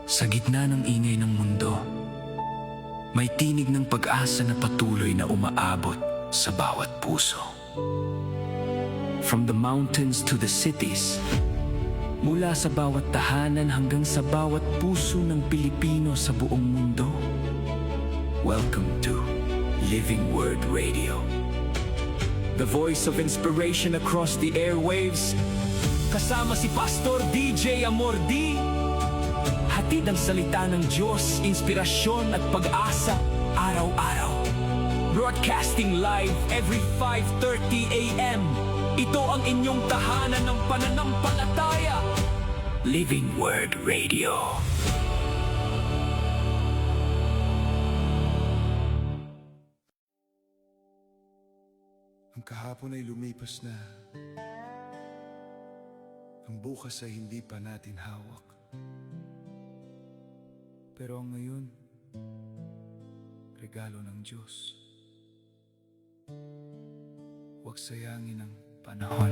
Sa gitna ng ingay ng mundo, may tinig ng pag-asa na patuloy na umaabot sa bawat puso. From the mountains to the cities, mula sa bawat tahanan hanggang sa bawat puso ng Pilipino sa buong mundo. Welcome to Living Word Radio, the voice of inspiration across the airwaves. Kasama si Pastor DJ Amordi. Hatid ang salita ng Diyos, inspirasyon at pag-asa araw-araw. Broadcasting live every 5:30 a.m. Ito ang inyong tahanan ng pananampalataya. Living Word Radio. Ang kahapon ay lumipas na. Ang bukas ay hindi pa natin hawak. Pero ang ngayon, regalo ng Diyos. Huwag sayangin ang panahon.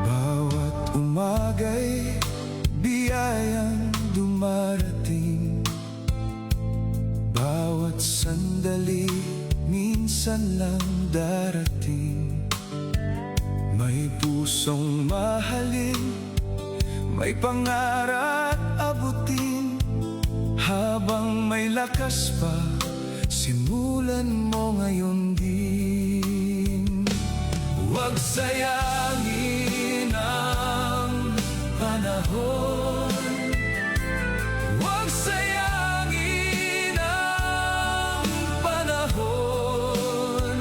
Bawat umaga'y biyayang dumarating. Bawat sandali minsan lang darating. May pusong mahalin, may pangarap abutin. Habang may lakas pa, simulan mo ngayon din. Huwag sayangin ang panahon. Huwag sayangin ang panahon.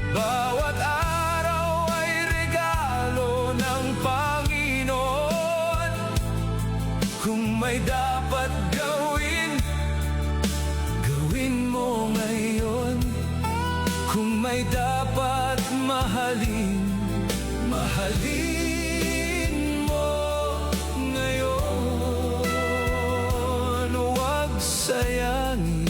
Bawat araw ay regalo ng Panginoon. Kung may dapat gawin, gawin mo ngayon. Kung may dapat mahalin, mahalin mo ngayon. Huwag sayangin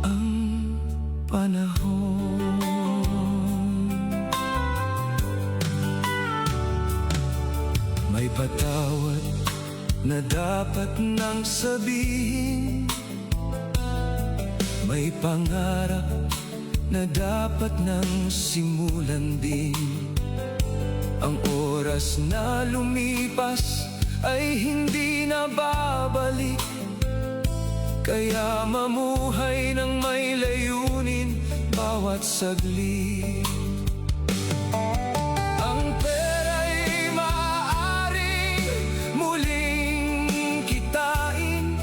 ang panahon. May patawad na dapat nang sabihin. May pangarap na dapat nang simulan din. Ang oras na lumipas ay hindi na babalik. Kaya mamuhay ng may layunin bawat saglit. Ang pera'y maaaring muling kitain,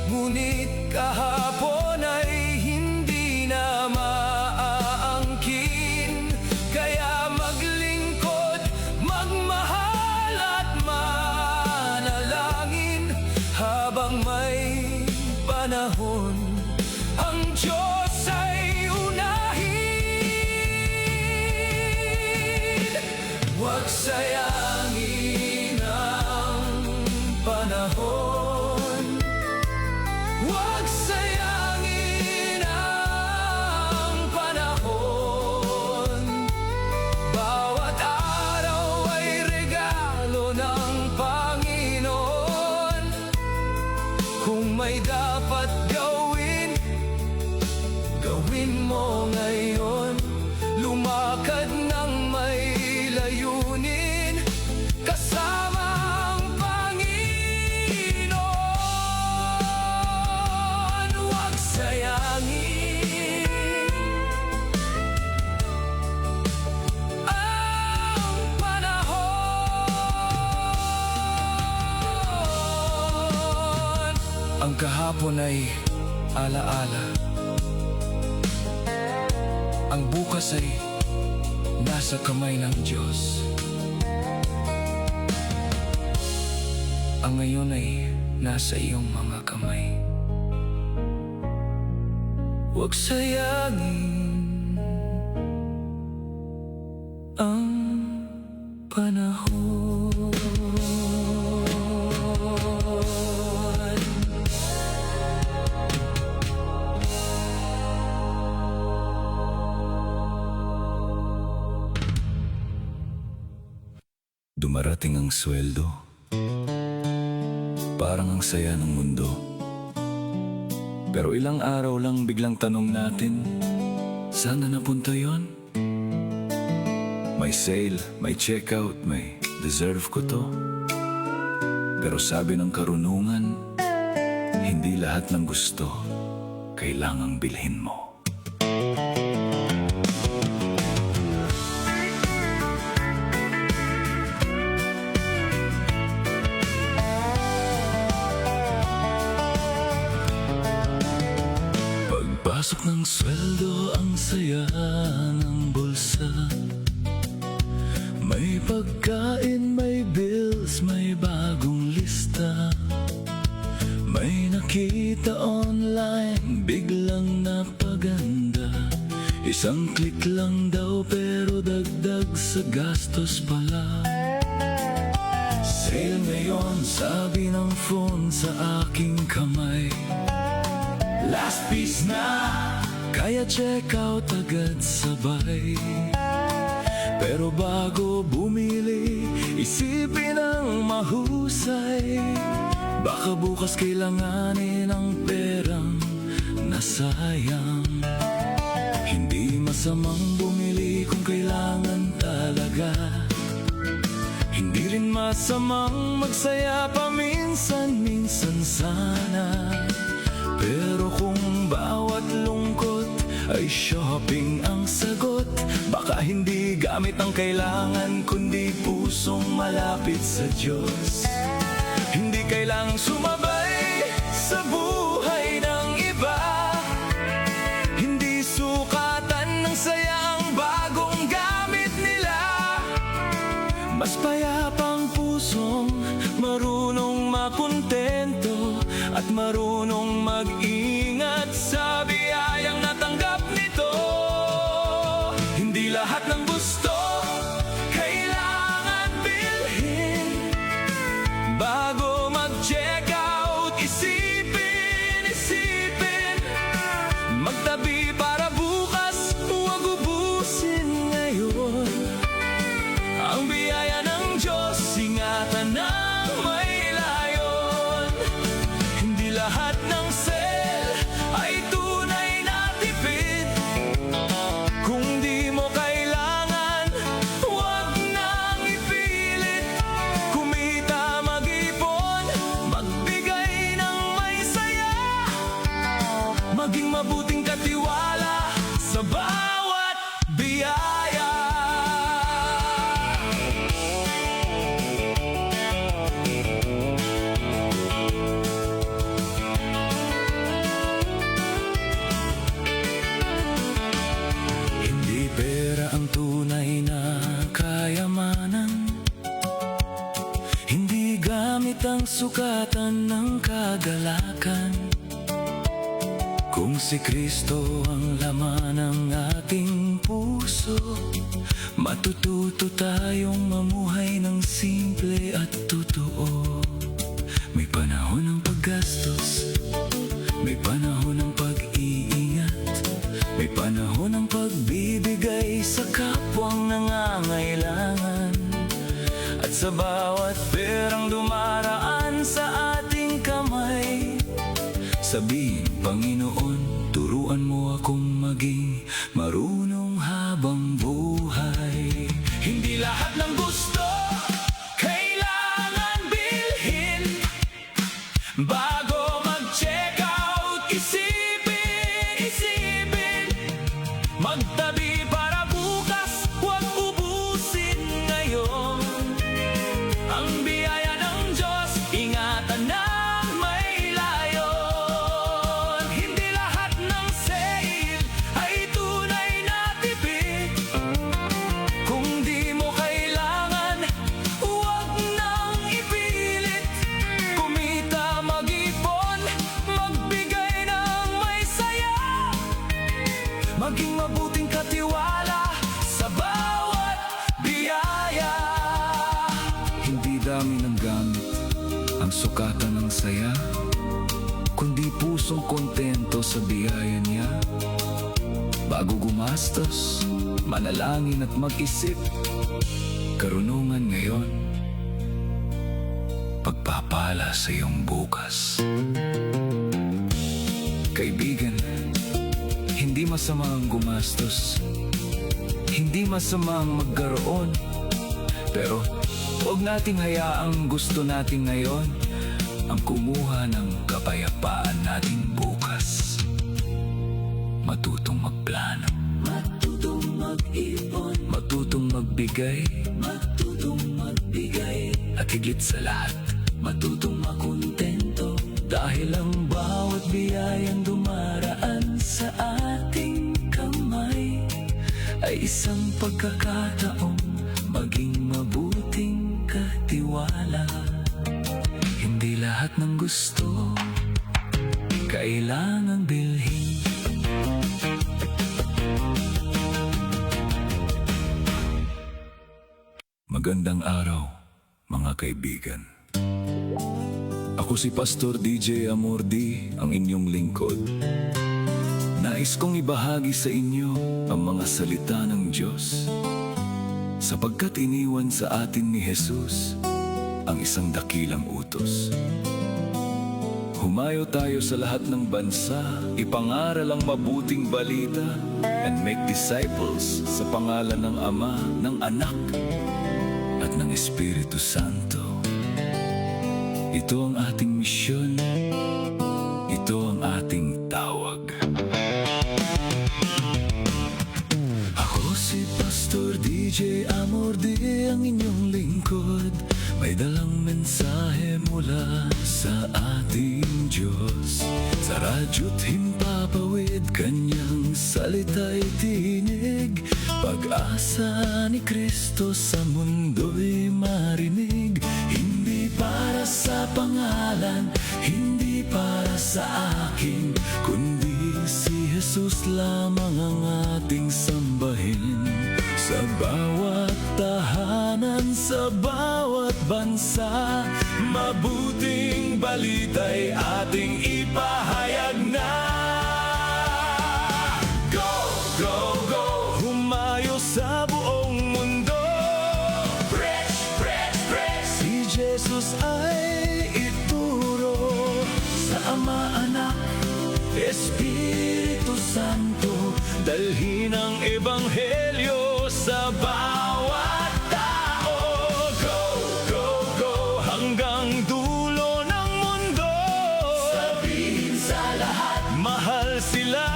ngunit kahapon ay hindi na maaangkin. Kaya maglingkod, magmahal at manalangin habang may panahon. Ang Diyos ay unahin. Huwag sayangin ang panahon. Huwag sayangin ang panahon. Bawat araw ay regalo ng Panginoon. Kung may dapat gawin, gawin mo ngayon. Lumakad ng may layunin, kasama ang Panginoon. Huwag sayangin ang panahon. Ang kahapon ay alaala. Ang bukas ay nasa kamay ng Diyos. Ang ngayon ay nasa iyong mga kamay. Huwag sayangin ang panahon. Dumarating ang sweldo. Parang ang saya ng mundo. Pero ilang araw lang biglang tanong natin, saan na napunta yon? May sale, may checkout, may deserve ko to. Pero sabi ng karunungan, hindi lahat ng gusto kailangang bilhin mo. Pagpasok ng sweldo, ang saya ng bulsa. May pagkain, may bills, may bagong lista. May nakita online, biglang napaganda. Isang click lang daw pero dagdag sa gastos pala. Sale ngayon, sabi ng phone sa aking kamay. Last piece na, kaya check out agad sabay. Pero bago bumili, isipin ang mahusay. Baka bukas kailanganin ang perang nasayang. Hindi masamang bumili kung kailangan talaga. Hindi rin masamang magsaya paminsan-minsan sana. Pero kung bawat lungkot ay shopping ang sagot, baka hindi gamit ang kailangan kundi pusong malapit sa Diyos. Hindi kailang sumabay sa buhay ng iba. Hindi sukatan ng saya ang bagong gamit nila. Mas payapang pusong marunong makontento at marunong mag-ingat sa biyayang natanggap nito. Hindi lahat ng gusto kailangan bilhin. Bago mag-check out, isipin. Magtabi para bukas, huwag ubusin ngayon. Ang biyaya ng Diyos, ingatan ng may layon. Hindi lahat ng sale ay tunay na tipid. Kung di mo kailangan, huwag nang ipilit. Kumita, mag-ipon, magbigay ng may saya. Maging mabuting katiwala sa bawat biyaya. Hindi pera ang tunay na kayamanan. Hindi gamit ang sukatan ng kagalakan. Kung si Kristo ang laman ng ating puso, matututo tayong mamuhay ng simple at totoo. May panahon ng paggastos, may panahon ng pag-iingat, may panahon ng pagbibigay sa kapwang nangangailangan. At sa bawat perang dumaraan sa ating kamay, sabihin, Panginoon, turuan mo akong maging marunong habang buhay. Hindi lahat ng gusto kailangan bilhin. Bago mag-check out, isipin. Magtabi para bukas, huwag ubusin ngayon. Ang biyaya ng Diyos, ingatan ng may layon. Hindi lahat ng sale ay tunay na tipid. Kung di mo kailangan, huwag nang ipilit. Kumita, mag-ipon, magbigay ng may saya. Maging mabuting katiwala sa bawat biyaya. Hindi dami ng gamit ang sukatan ng saya, kundi pusong kontento sa biyaya niya. Bago gumastos, manalangin at mag-isip. Karunungan ngayon, pagpapala sa iyong bukas. Kaibigan, hindi masama ang gumastos. Hindi masama ang magkaroon. Pero huwag nating hayaang gusto natin ngayon ang kumuha ng kapayapaan natin bukas. Matutong magplano, matutong mag-ipon, matutong magbigay, at higit sa lahat, matutong makontento. Dahil ang bawat biyayang dumaraan sa ating kamay ay isang pagkakataong maging mabuting katiwala. Hindi lahat ng gusto kailangang bilhin. Magandang araw, mga kaibigan. Ako si Pastor DJ Amordi, ang inyong lingkod. Nais kong ibahagi sa inyo ang mga salita ng Diyos, sapagkat iniwan sa atin ni Jesus ang isang dakilang utos. Humayo tayo sa lahat ng bansa, ipangaral ang mabuting balita, and make disciples sa pangalan ng Ama, ng Anak, at ng Espiritu Santo. Ito ang ating misyon. Ito ang ating tawag. Ako si Pastor DJ Amordi, ang inyong lingkod. May dalang mensahe mula sa ating Diyos. Sa radyo't himpapawid, kanyang salita'y tinig. Pag-asa ni Kristo sa mundo'y marinig. Hindi para sa pangalan, hindi para sa akin, kundi si Jesus lamang ang ating sambahin. Sa bawat tahanan, sa bawat bansa, mabuting balita'y ating ipahayag na. Go, go, go! Humayo sa buong mundo. Preach, preach, preach! Si Jesus ay ituro sa Ama, Anak, Espiritu Santo. Dalhin ang Ebanghelyo sa bawat tao. Go, go, go! Hanggang dulo ng mundo. Sabihin sa lahat, mahal sila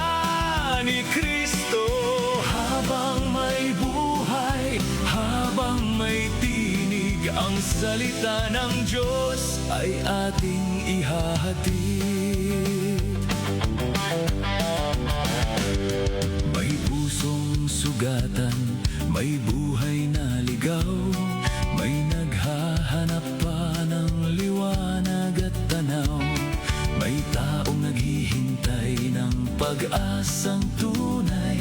ni Kristo. Habang may buhay, habang may tinig, ang salita ng Diyos ay ating ihahatid. May pusong sugatan, may buhay na ligaw, may naghahanap pa ng liwanag at tanaw. May taong naghihintay ng pag-asang tunay,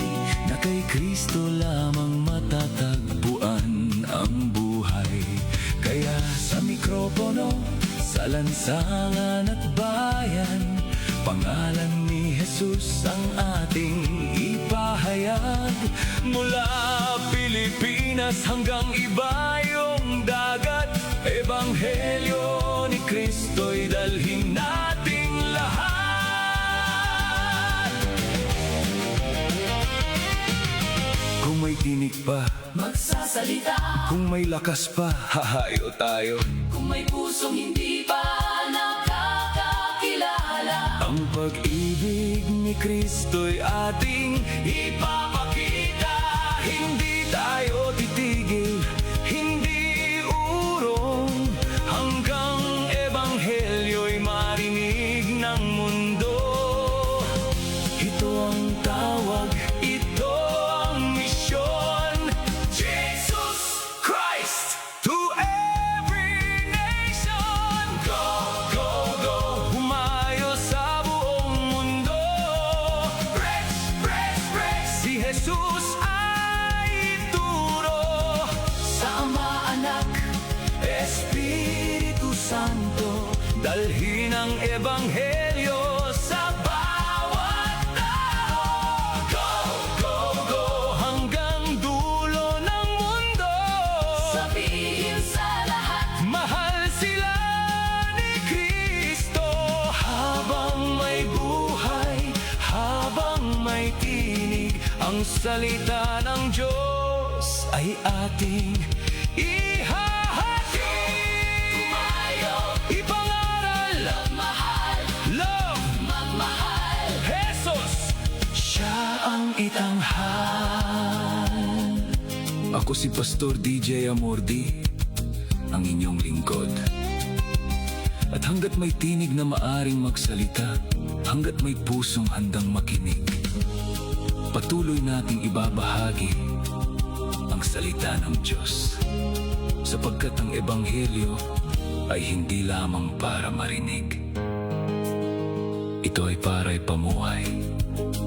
na kay Kristo lamang matatagpuan ang buhay. Kaya sa mikropono, sa lansangan at bayan, pangalan ni Jesus ang ating ipahayag. Mula Pilipinas hanggang ibayong dagat, Ebanghelyo ni Kristo'y dalhin nating lahat. Kung may tinig pa, magsasalita. kung may lakas pa, hahayo tayo. Kung may pusong hindi pa nakakakilala, Ang pag-ibig ni Kristo'y ating ipapakita. Hindi tayo titigil, hindi urong, hanggang Ebanghelyo'y marinig ng mundo. Ito ang tawag, ito ang misyon. Jesus Christ to every nation. Go, go, go! Humayo sa buong mundo. Preach, preach, preach! Si Jesus ay ituro sa Ama, Anak, Espiritu Santo. Dalhin ang Ebanghelyo sa bawat tao. Go, go, go! Hanggang dulo ng mundo. sabihin sa lahat, Mahal sila salita ng Diyos ay ating ihahati. Tumayo, Ipangaral, mahal, love, magmahal. Jesus, siya ang itanghal. Ako si Pastor DJ Amordi, ang inyong lingkod. At hanggat may tinig na maaring magsalita, hanggat may pusong handang makinig, patuloy nating ibabahagi ang salita ng Diyos. Sapagkat ang Ebanghelyo ay hindi lamang para marinig. Ito ay para ipamuhay,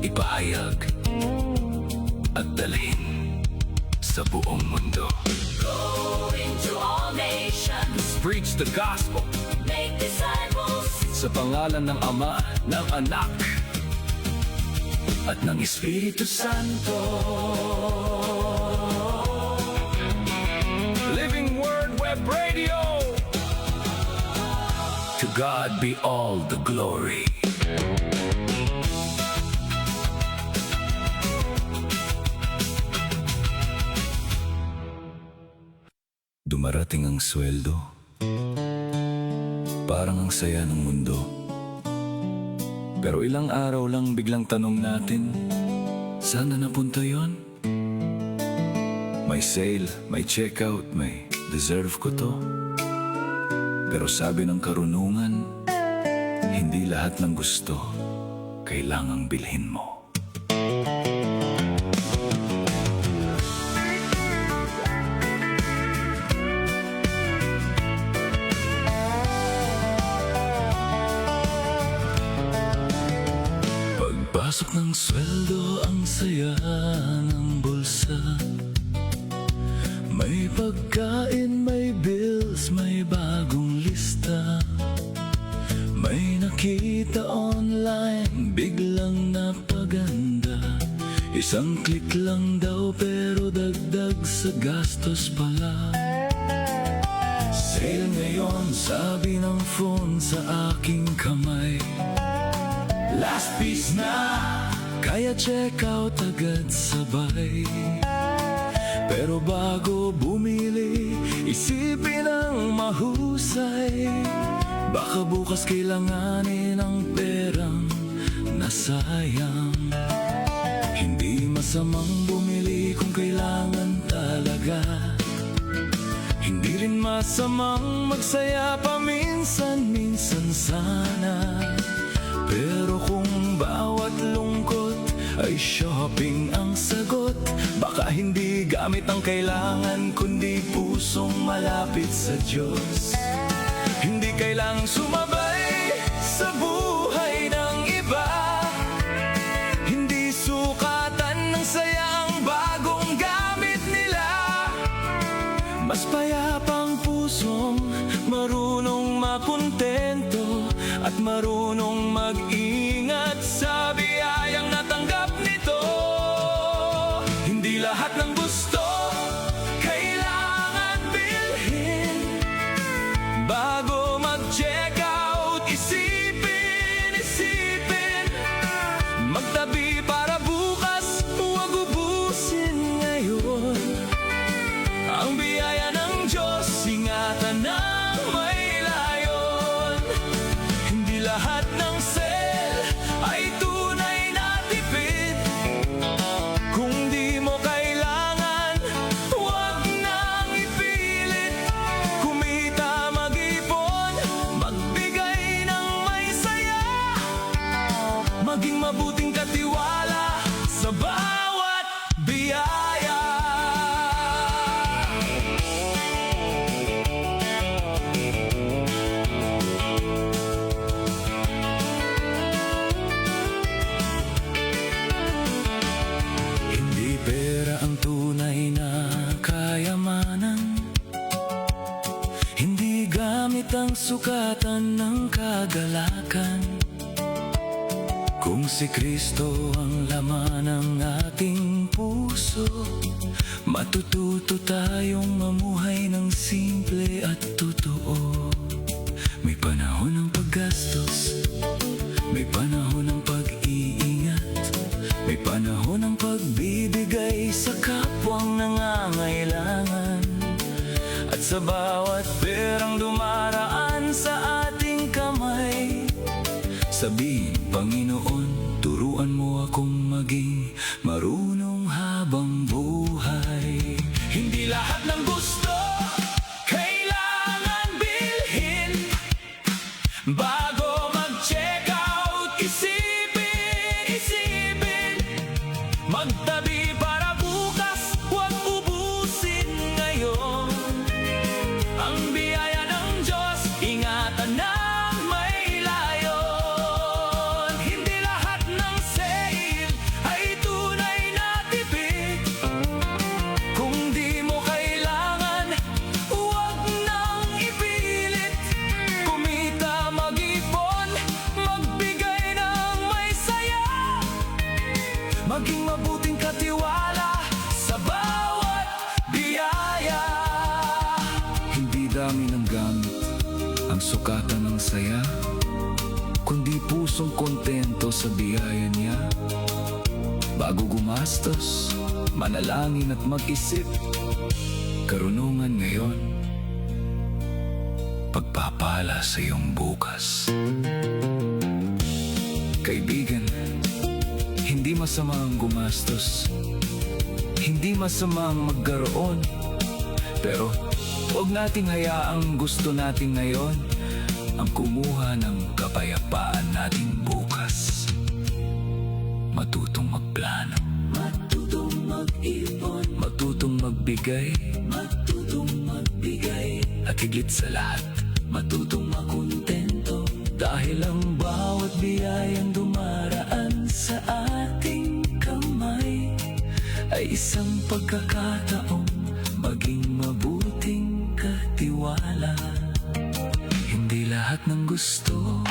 ipahayag, at dalhin sa buong mundo. Go into all nations, Preach the gospel make disciples. sa pangalan ng Ama, ng Anak, at ng Espiritu Santo. Living Word Web Radio. To God be all the glory. Dumarating ang sweldo. Parang ang saya ng mundo. Pero ilang araw lang biglang tanong natin, saan na napunta yon? May sale, may checkout, may deserve ko to. Pero sabi ng karunungan, hindi lahat ng gusto kailangang bilhin mo. Pagpasok ng sweldo, ang saya ng bulsa. May pagkain, may bills, may bagong lista. May nakita online, biglang napaganda. Isang click lang daw pero dagdag sa gastos pala. Sale ngayon, sabi ng phone sa aking kamay. Last piece na, kaya check out agad sabay. Pero bago bumili, isipin ang mahusay. Baka bukas kailanganin ang perang nasayang. Hindi masamang bumili kung kailangan talaga. Hindi rin masamang magsaya paminsan-minsan sana. Pero kung bawat lungkot ay shopping ang sagot, baka hindi gamit ang kailangan kundi pusong malapit sa Diyos. Hindi kailang sumabay sa buhay ng iba. Hindi sukatan ng saya ang bagong gamit nila. Mas payapang pusong marunong makontento at marunong mag-ingat sa biyayang natanggap nito. Hindi lahat ng gusto kailangan bilhin. Bago mag-check out, isipin magtabi para bukas, huwag ubusin ngayon. Ang biyaya ng Diyos, ingatan ng may layon. Hindi lahat ng sale ay tunay na tipid. Kung di mo kailangan, huwag nang ipilit. Kumita, mag-ipon, magbigay ng may saya. Maging mabuting katiwala sa bawat biyaya. Hindi pera ang tunay na kayamanan. Hindi gamit ang sukatan ng kagalakan. Kung si Kristo ang laman ng ating puso, matututo tayong mamuhay ng simple at totoo. May panahon ng paggastos, may panahon ng pag-iingat, may panahon ng pagbibigay At sa bawat perang dumaraan sa ating kamay, sabihin, Panginoon, turuan mo akong maging marunong habang buhay. Hindi lahat ng gusto kailangan bilhin. Bago mag-check out, isipin, magtabi para bukas, huwag ubusin ngayon. Ang biyaya ng Diyos, ingatan ng may layon. Hindi lahat ng sale ay tunay na tipid. Kung di mo kailangan, huwag nang ipilit. Kumita, mag-ipon, magbigay ng may saya. Maging mabuting katiwala sa bawat biyaya. Hindi dami ng gamit ang sukatan ng saya, kundi pusong kontento sa biyaya niya. Bago gumastos, manalangin at mag-isip. Karunungan ngayon, pagpapala sa iyong bukas. Kaibigan, hindi masama ang gumastos, hindi masama ang magkaroon, pero huwag nating hayaang gusto natin ngayon ang kumuha ng kapayapaan nating bukas. Matutong magplano, matutong mag-ipon, matutong magbigay, at higit sa lahat, matutong makontento. Dahil ang bawat biyayang dumaraan sa ating kamay ay isang pagkakataong maging mabuting katiwala. Hindi lahat ng gusto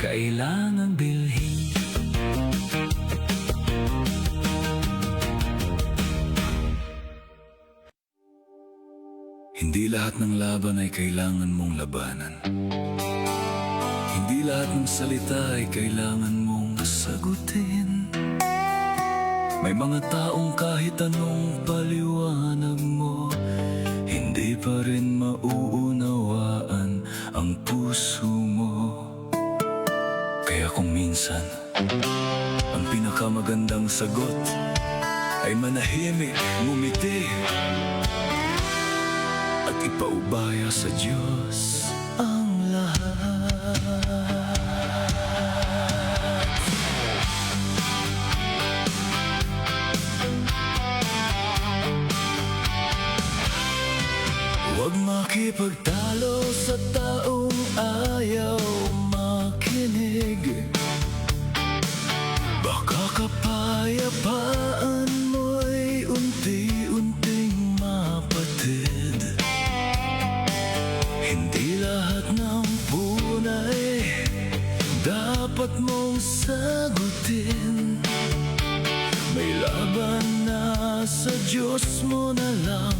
kailangang bilhin. Hindi lahat ng laban ay kailangan mong labanan. Hindi lahat ng salita ay kailangan mong sagutin. May mga taong kahit anong paliwanag mo, hindi pa rin mauunawaan ang puso mo. Kaya kung minsan, ang pinakamagandang sagot ay manahimik, ngumiti, at ipaubaya sa Diyos ang lahat. Huwag makipagtalo sa taong ayaw makinig. Baka kapayapaan mo'y unti-unting mapatid. Hindi lahat ng punay dapat mong sagutin. May laban na sa Diyos mo na lang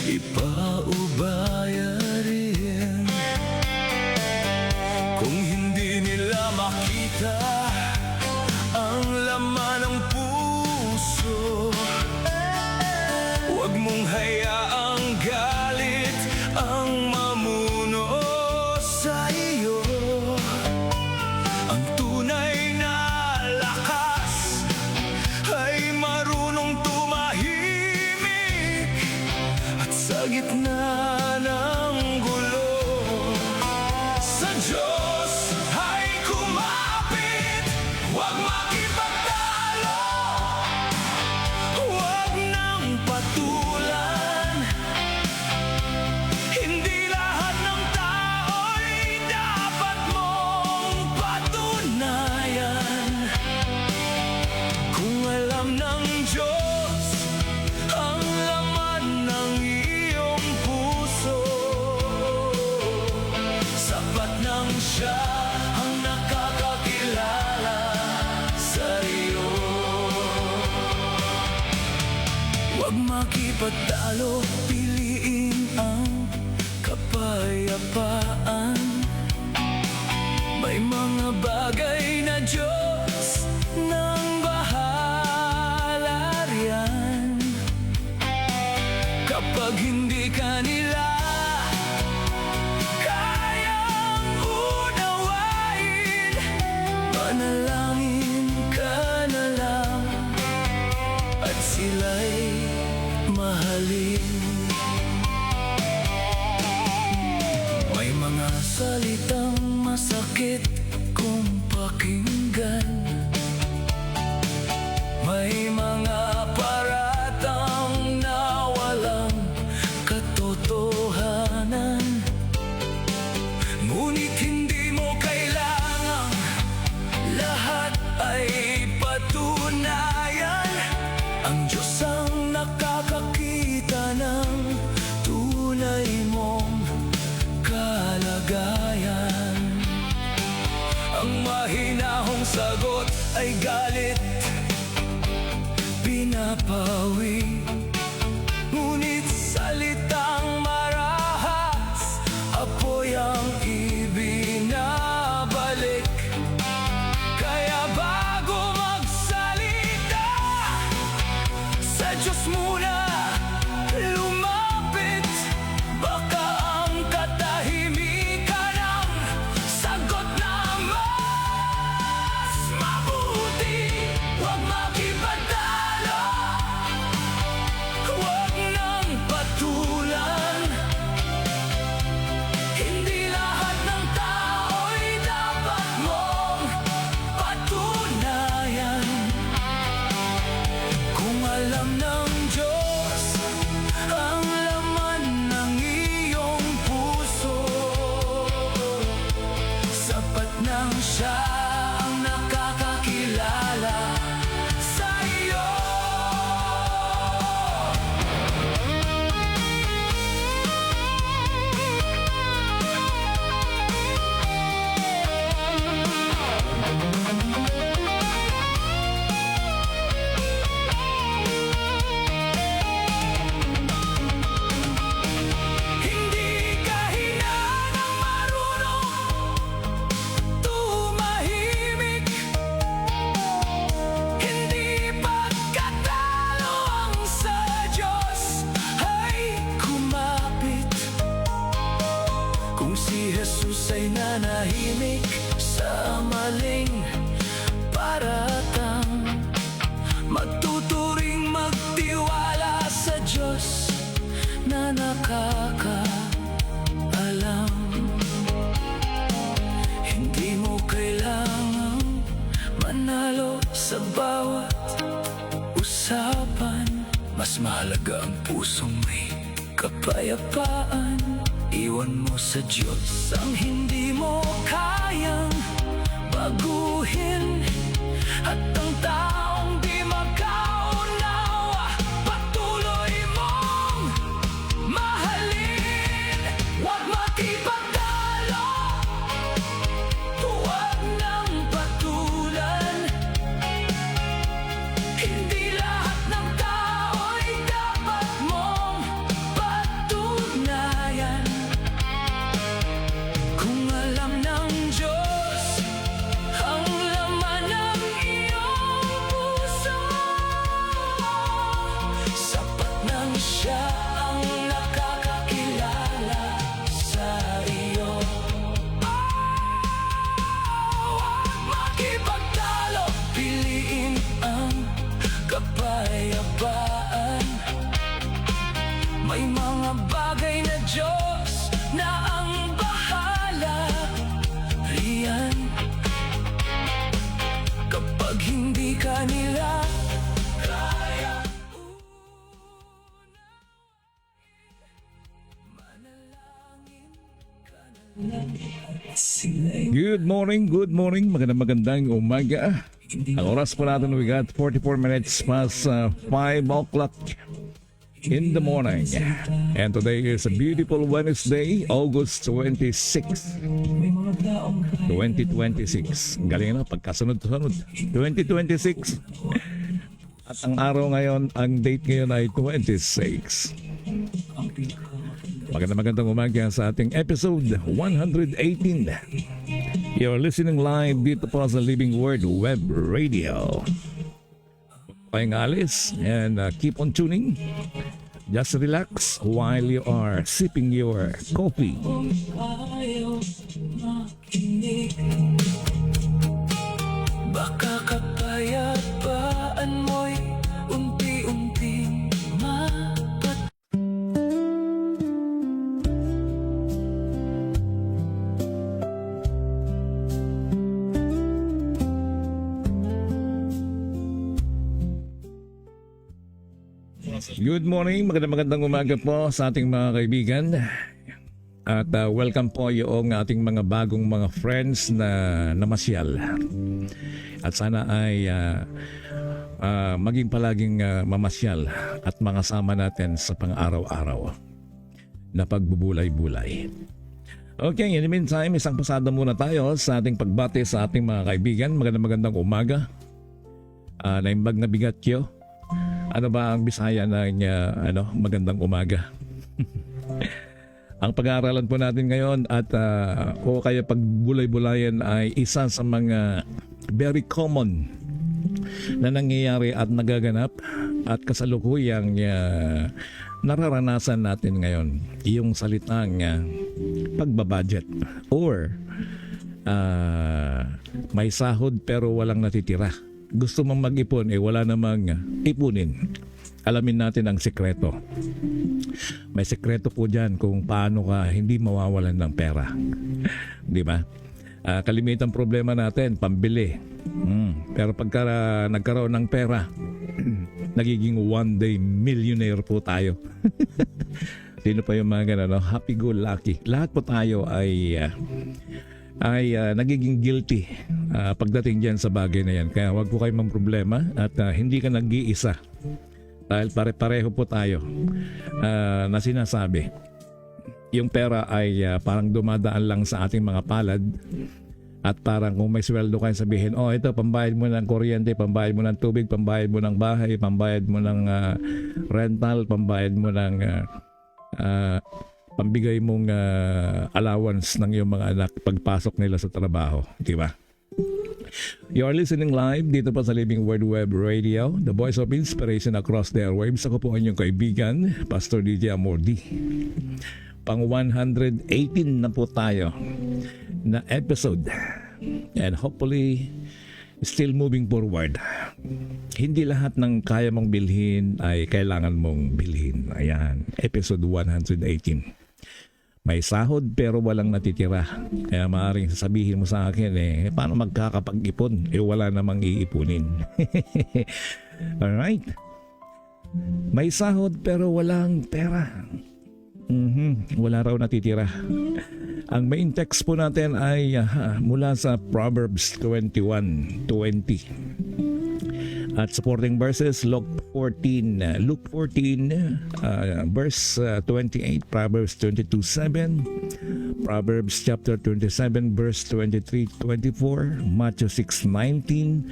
ipaubaya rin. Kung hindi nila makita ang laman ng puso, huwag mong hayaang galit ang mamuno sa iyo. Ang tunay na lakas ay marunong tumahimik at sa gitna ng gulo, sa Diyos ay kumapit. Huwag makipagtalo, huwag nang patulan. Hindi lahat ng tao'y dapat mong patunayan. Kung alam ng Diyos ang laman ng iyong puso, sapat nang Siya ang nakakakilala sa iyo. Huwag makipagtalo, piliin ang kapayapaan. May mga bagay na Diyos nang bahala riyan. kapag hindi ka nila kayang unawain. Manalangin ka na lang at sila'y mahalin. May mga salitang masakit kung pakinggan. May mga paratang na walang katotohanan. Ngunit hindi mo kailangang lahat ay patunayan. Ang Diyos ang nakakakita ng tunay mong kalagayan. Ang mahinahong sagot ay galit, pinapawi. Ngunit salitang marahas, apoy ang ibinabalik. Kaya bago magsalita, sa Diyos muna lumapit. Baka ang katahimikan ang sagot na mas mabuti. Huwag makipadalo, huwag nang patulan. Hindi lahat ng tao'y dapat mong patunayan. Kung alam ng Diyos ang laman ng iyong puso, sapat nang siya ang nakakakilala sa iyo. Hindi ka hinanang marunong tumahimik. Hindi pagkatalo ang sa Diyos ay kumapit. Kung si Jesus ay nanahimik sa maling paratang, magtuturing magtiwala sa Diyos na nakakaalam. Hindi mo kailangang manalo sa bawat usapan. Mas mahalaga ang pusong may kapayapaan. Iwan mo sa Diyos ang hindi mo kayang baguhin. At ang taong di magkaunawa, patuloy mong mahalin. Huwag makipagtalo, huwag nang patulan. Hindi lahat ng tao'y dapat mong patunayan. Kung alam ng Diyos ang laman ng iyong puso, sapat nang siya ang nakakakilala sa iyo. Huwag makipagtalo, piliin ang kapayapaan. May mga bagay na Diyos na ang bahala riyan. Kapag hindi ka nila kaya manalangin ka na lang at sila'y Good morning. Magandang umaga. Ang oras po natin, we got 44 minutes past 5 o'clock in the morning. And today is a beautiful Wednesday, August 26, 2026. Galing na, pagkasunod-sunod. 2026. At ang araw ngayon, ang date ngayon ay 26. Magandang umaga sa ating episode 118. You're listening live dito po sa Living Word Web Radio. Payong alis and keep on tuning. Just relax while you are sipping your coffee. Baka kapayapaan mo'y unti-unting Good morning, magandang umaga po sa ating mga kaibigan. At welcome po yung ating mga bagong mga friends na namasyal. At sana ay maging palaging mamasyal at makasama natin sa pang-araw-araw na pagbubulay-bulay. Okay, in the meantime, isang pasada muna tayo sa ating pagbati sa ating mga kaibigan. Magandang umaga. Naimbag na bigat kyo. Ano ba ang Bisaya na magandang umaga? Ang pag-aaralan po natin ngayon at o kaya pagbulay-bulayan ay isa sa mga very common na nangyayari at nagaganap at kasalukuyang nararanasan natin ngayon. Yung salitang pagbabudget or may sahod pero walang natitira. Gusto mong mag-ipon, wala namang ipunin. Alamin natin ang sekreto. May sekreto po dyan kung paano ka hindi mawawalan ng pera. Di ba? Kalimitan problema natin, pambili. Pero pagka nagkaroon ng pera, nagiging one day millionaire po tayo. Sino pa yung mga ganun? Happy-go-lucky. Lahat po tayo ay nagiging guilty pagdating dyan sa bagay na yan. Kaya wag po kayo mang problema at hindi ka nag-iisa. Dahil pare-pareho po tayo na sinasabi. Yung pera ay parang dumadaan lang sa ating mga palad. At parang kung may sweldo kayo sabihin, ito pambayad mo ng kuryente, pambayad mo ng tubig, pambayad mo ng bahay, pambayad mo ng rental, pambayad mo ng pambigay mong allowance ng iyong mga anak pagpasok nila sa trabaho, di ba? You are listening live dito pa sa Living Word Web Radio, the voice of inspiration across the airwaves. Ako po ang inyong kaibigan, Pastor DJ Amordi. Pang 118 na po tayo na episode. And hopefully, still moving forward. Hindi lahat ng kaya mong bilhin ay kailangan mong bilhin. Ayan, episode 118. May sahod pero walang natitira. Kaya maaaring sasabihin mo sa akin, paano magkakapag-ipon? Wala namang iipunin. Alright. May sahod pero walang pera. Wala raw natitira. Ang main text po natin ay mula sa Proverbs 21:20. At supporting verses, Luke 14 verse 28, Proverbs 22:7, Proverbs chapter 27 verse 23-24, Matthew 6:19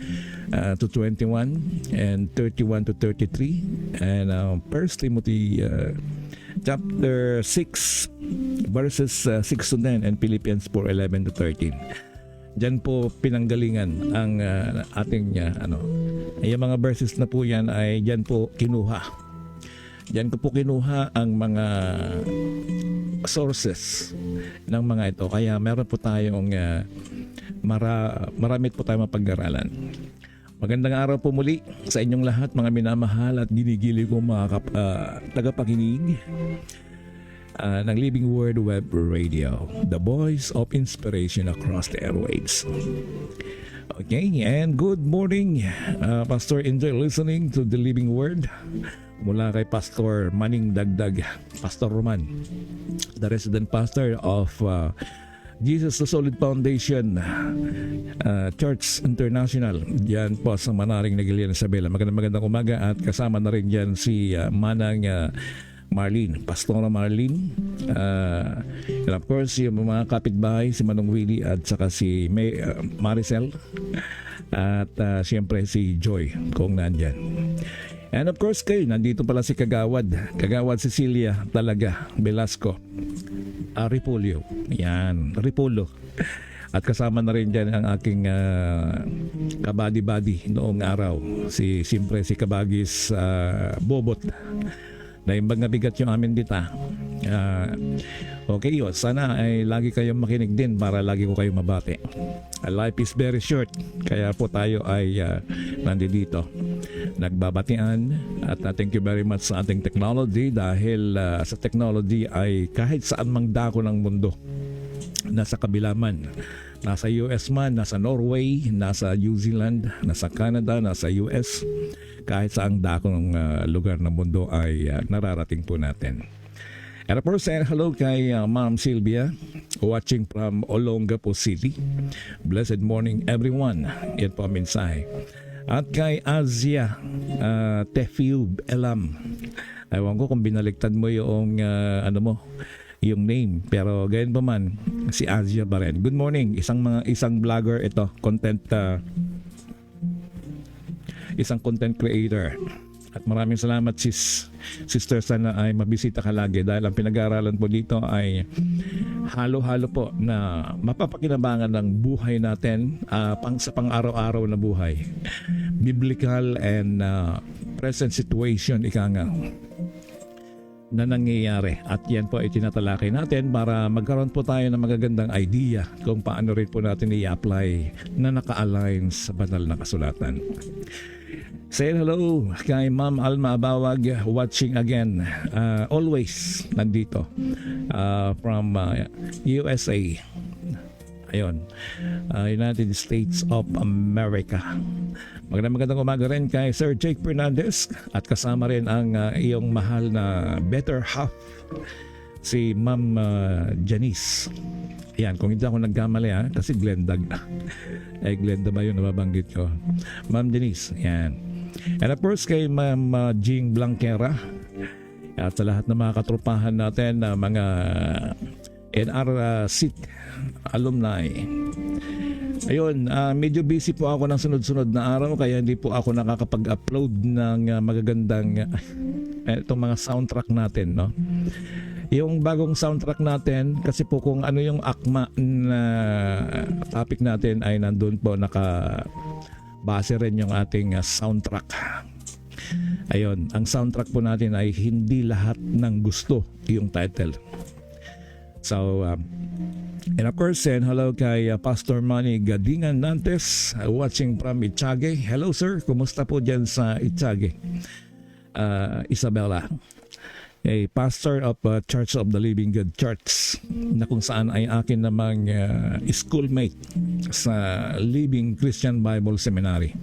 to 21 and 31 to 33, and 1 Timothy chapter 6 verses 6 to 10, and Philippians 4:11 to 13. Diyan po pinanggalingan ang ating yung mga verses na po yan ay diyan po kinuha. Diyan ko po kinuha ang mga sources ng mga ito. Kaya meron po tayong marami po tayong mapag-aralan. Magandang araw po muli sa inyong lahat, mga minamahal at ginigili kong mga tagapakinig ng Living Word Web Radio, the voice of inspiration across the airwaves. Okay, and good morning. Pastor, enjoy listening to the Living Word mula kay Pastor Maning Dagdag, Pastor Roman, the resident pastor of Jesus the Solid Foundation Church International, diyan po sa Manaring Nagilian, Isabela. Magandang umaga at kasama na rin diyan si Manang Marlene, Pastora Marlene, and of course yung mga kapitbahay, si Manong Willie at saka si Maricel, at siyempre si Joy kung nandyan. And of course kayo, nandito pala si Kagawad Cecilia talaga Velasco, Ripolyo, yan, Ripolo. At kasama na rin dyan ang aking kabady-bady noong araw, siyempre si Kabagis Bobot. Naimbag na bigat yung amin dita. Okay yun, sana ay lagi kayong makinig din para lagi ko kayong mabati. Life is very short, kaya po tayo ay nandito nagbabatian at thank you very much sa ating technology dahil sa technology ay kahit saan mang dako ng mundo, nasa kabila man, nasa US man, nasa Norway, nasa New Zealand, nasa Canada, nasa US, kahit saang dako ng lugar ng mundo ay nararating po natin. And of course, hello kay Ma'am Sylvia, watching from Olongapo City. Blessed morning everyone. Yan po ang mensahe. At kay Azia Tefiub Elam. Ewan ko kung binaliktad mo yung yung name, pero gayon pa man, si Azia pa rin. Good morning, isang vlogger ito, isang content creator. At maraming salamat sister, sana ay mabisita ka lagi dahil ang pinag-aaralan po dito ay halo-halo po na mapapakinabangan ng buhay natin sa pang-araw-araw na buhay. Biblical and present situation ika nga na nangyayari. At yan po ay tinatalakay natin para magkaroon po tayo ng magagandang idea kung paano rin po natin i-apply na naka-align sa banal na kasulatan. Say hello kay Ma'am Alma Abawag, watching again. Always nandito from USA. Ayun, United States of America. Magandang umaga rin kay Sir Jake Fernandez at kasama rin ang iyong mahal na better half, si Ma'am Janice. Ayan, kung hindi ako nagkamali kasi Glenda. Glenda ba yun nababanggit ko? Ma'am Janice, ayan. And of course kay Ma'am Jing Blanquera at sa lahat ng mga katrupahan natin na mga NR-SIT alumni. Ayun, medyo busy po ako ng sunod-sunod na araw kaya hindi po ako nakakapag-upload ng magagandang itong mga soundtrack natin, no? Yung bagong soundtrack natin, kasi po kung ano yung akma na topic natin ay nandun po base rin yung ating soundtrack. Ayun, ang soundtrack po natin ay hindi lahat ng gusto yung title. So, and of course, hello kay Pastor Manny Gadingan Nantes, watching from Itchage. Hello sir, kumusta po dyan sa Itchage? Isabella, a pastor of Church of the Living God Church, na kung saan ay akin namang schoolmate sa Living Christian Bible Seminary.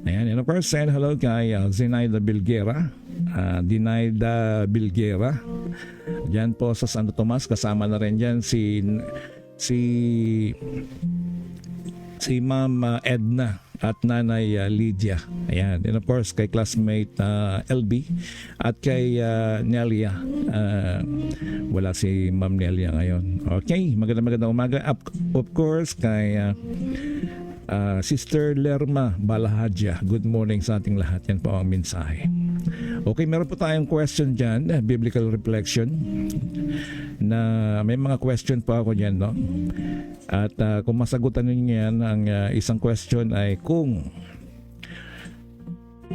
Ayan, and of course, hello kay Zenaida Bilguera, Diyan po sa Santo Tomas, kasama na rin dyan si Ma'am Edna at Nanay Lydia. Ayan. And of course kay classmate LB at kay Nelia. Wala si Ma'am Nelia ngayon. Okay, magandang umaga. Of course kay Sister Lerma Balahadja. Good morning sa ating lahat. Yan po ang mensahe. Okay, meron po tayong question dyan, biblical reflection, na may mga question po ako dyan, no? At kung masagutan ninyo yan, ang isang question ay kung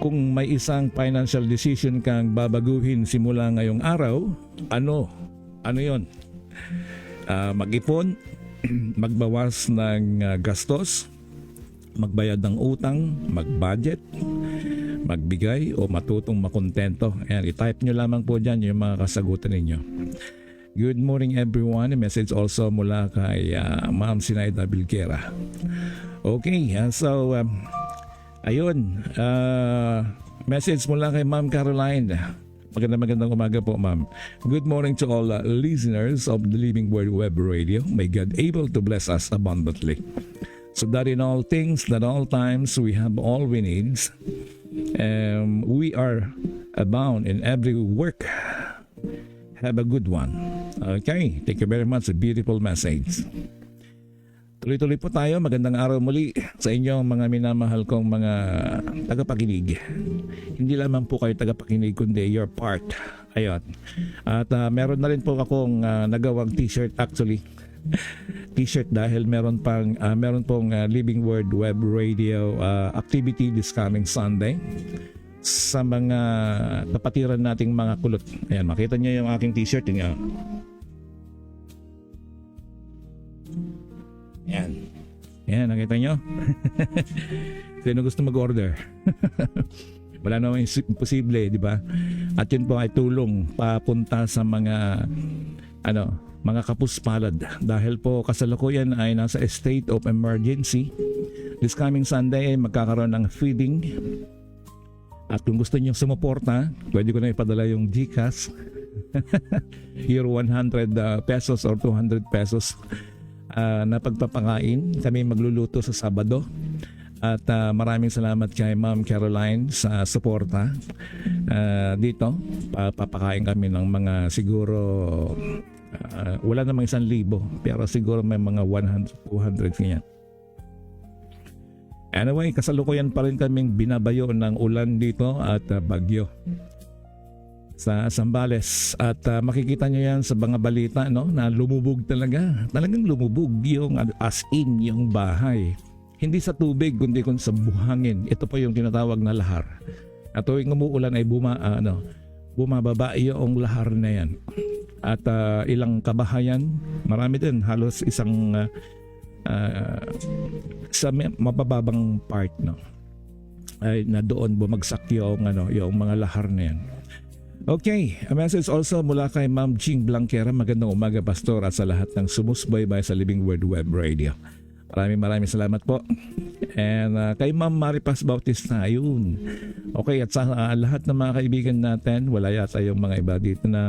may isang financial decision kang babaguhin simula ngayong araw, ano yon? Mag-ipon, magbawas ng gastos, magbayad ng utang, mag-budget, magbigay o matutong makontento. Ayan, i-type nyo lamang po dyan yung mga kasagutan ninyo. Good morning everyone. A message also mula kay Ma'am Sinaida Bilguera. Okay, so ayun, message mula kay Ma'am Caroline. Magandang umaga po, ma'am. Good morning to all listeners of the Living Word Web Radio. May God able to bless us abundantly, so that in all things, at all times, we have all we need. We are abound in every work. Have a good one. Okay, thank you very much. A beautiful message. Tuloy-tuloy po tayo. Magandang araw muli sa inyong mga minamahal kong mga tagapakinig. Hindi lamang po kayo tagapakinig, kundi your part. Ayun. At meron na rin po akong nagawang t-shirt actually. T-shirt dahil meron pong Living Word Web Radio activity this coming Sunday. sa mga kapatiran nating mga kulot. Ayan, makita niyo yung aking t-shirt. Tingnan. Ayan. Ayan, nakita niyo? Sino gusto mag-order? Wala namang imposible, di ba? At yun po ay tulong papunta sa mga mga kapuspalad dahil po kasalukuyan ay nasa state of emergency. This coming Sunday ay magkakaroon ng feeding. At kung gusto niyo sumuporta, pwede ko na ipadala yung GCash. Your 100 pesos or 200 pesos na pagpapakain. Kami magluluto sa Sabado. At maraming salamat kay Ma'am Caroline sa suporta dito. Papakain kami ng mga siguro wala namang 1,000 pero siguro may mga 100, 200 ganyan. Anyway, kasalukuyan pa rin kaming binabayo ng ulan dito at bagyo sa Zambales. At makikita nyo yan sa mga balita, no, na lumubog talagang lumubog yung as in yung bahay. Hindi sa tubig kundi sa buhangin. Ito po yung tinatawag na lahar. At tuwing umuulan ay bumababa yung lahar na yan. At ilang kabahayan, marami din, halos isang sa mabababang part, no, ay na doon bumagsak yung mga lahar na yan. Okay, a message also mula kay Ma'am Ching Blanquera. Magandang umaga, Pastor, at sa lahat ng sumusubaybay sa Living Word Web Radio. Maraming salamat po. And kay Ma'am Maripas Bautista, ayun. Okay, at sa lahat ng mga kaibigan natin, wala yata yung mga iba dito na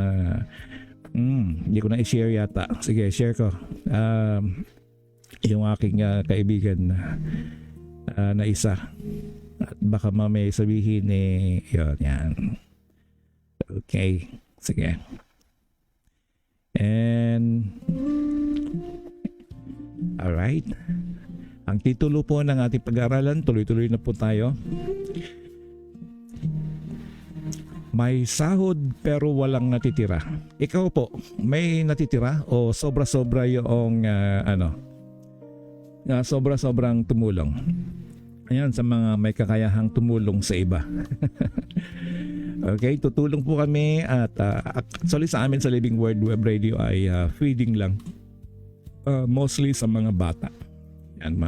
hindi ko na i-share yata. Sige, share ko. Yung aking kaibigan na isa. At baka may sabihin yan. Okay, sige. And alright. Ang titulo po ng ating pag-aaralan, tuloy-tuloy na po tayo. May sahod pero walang natitira. Ikaw po, may natitira o sobra-sobra yung sobra-sobrang tumulong? Ayan, sa mga may kakayahang tumulong sa iba. Okay, tutulong po kami at actually sa amin sa Living Word Web Radio ay feeding lang. Mostly sa mga bata. Yan,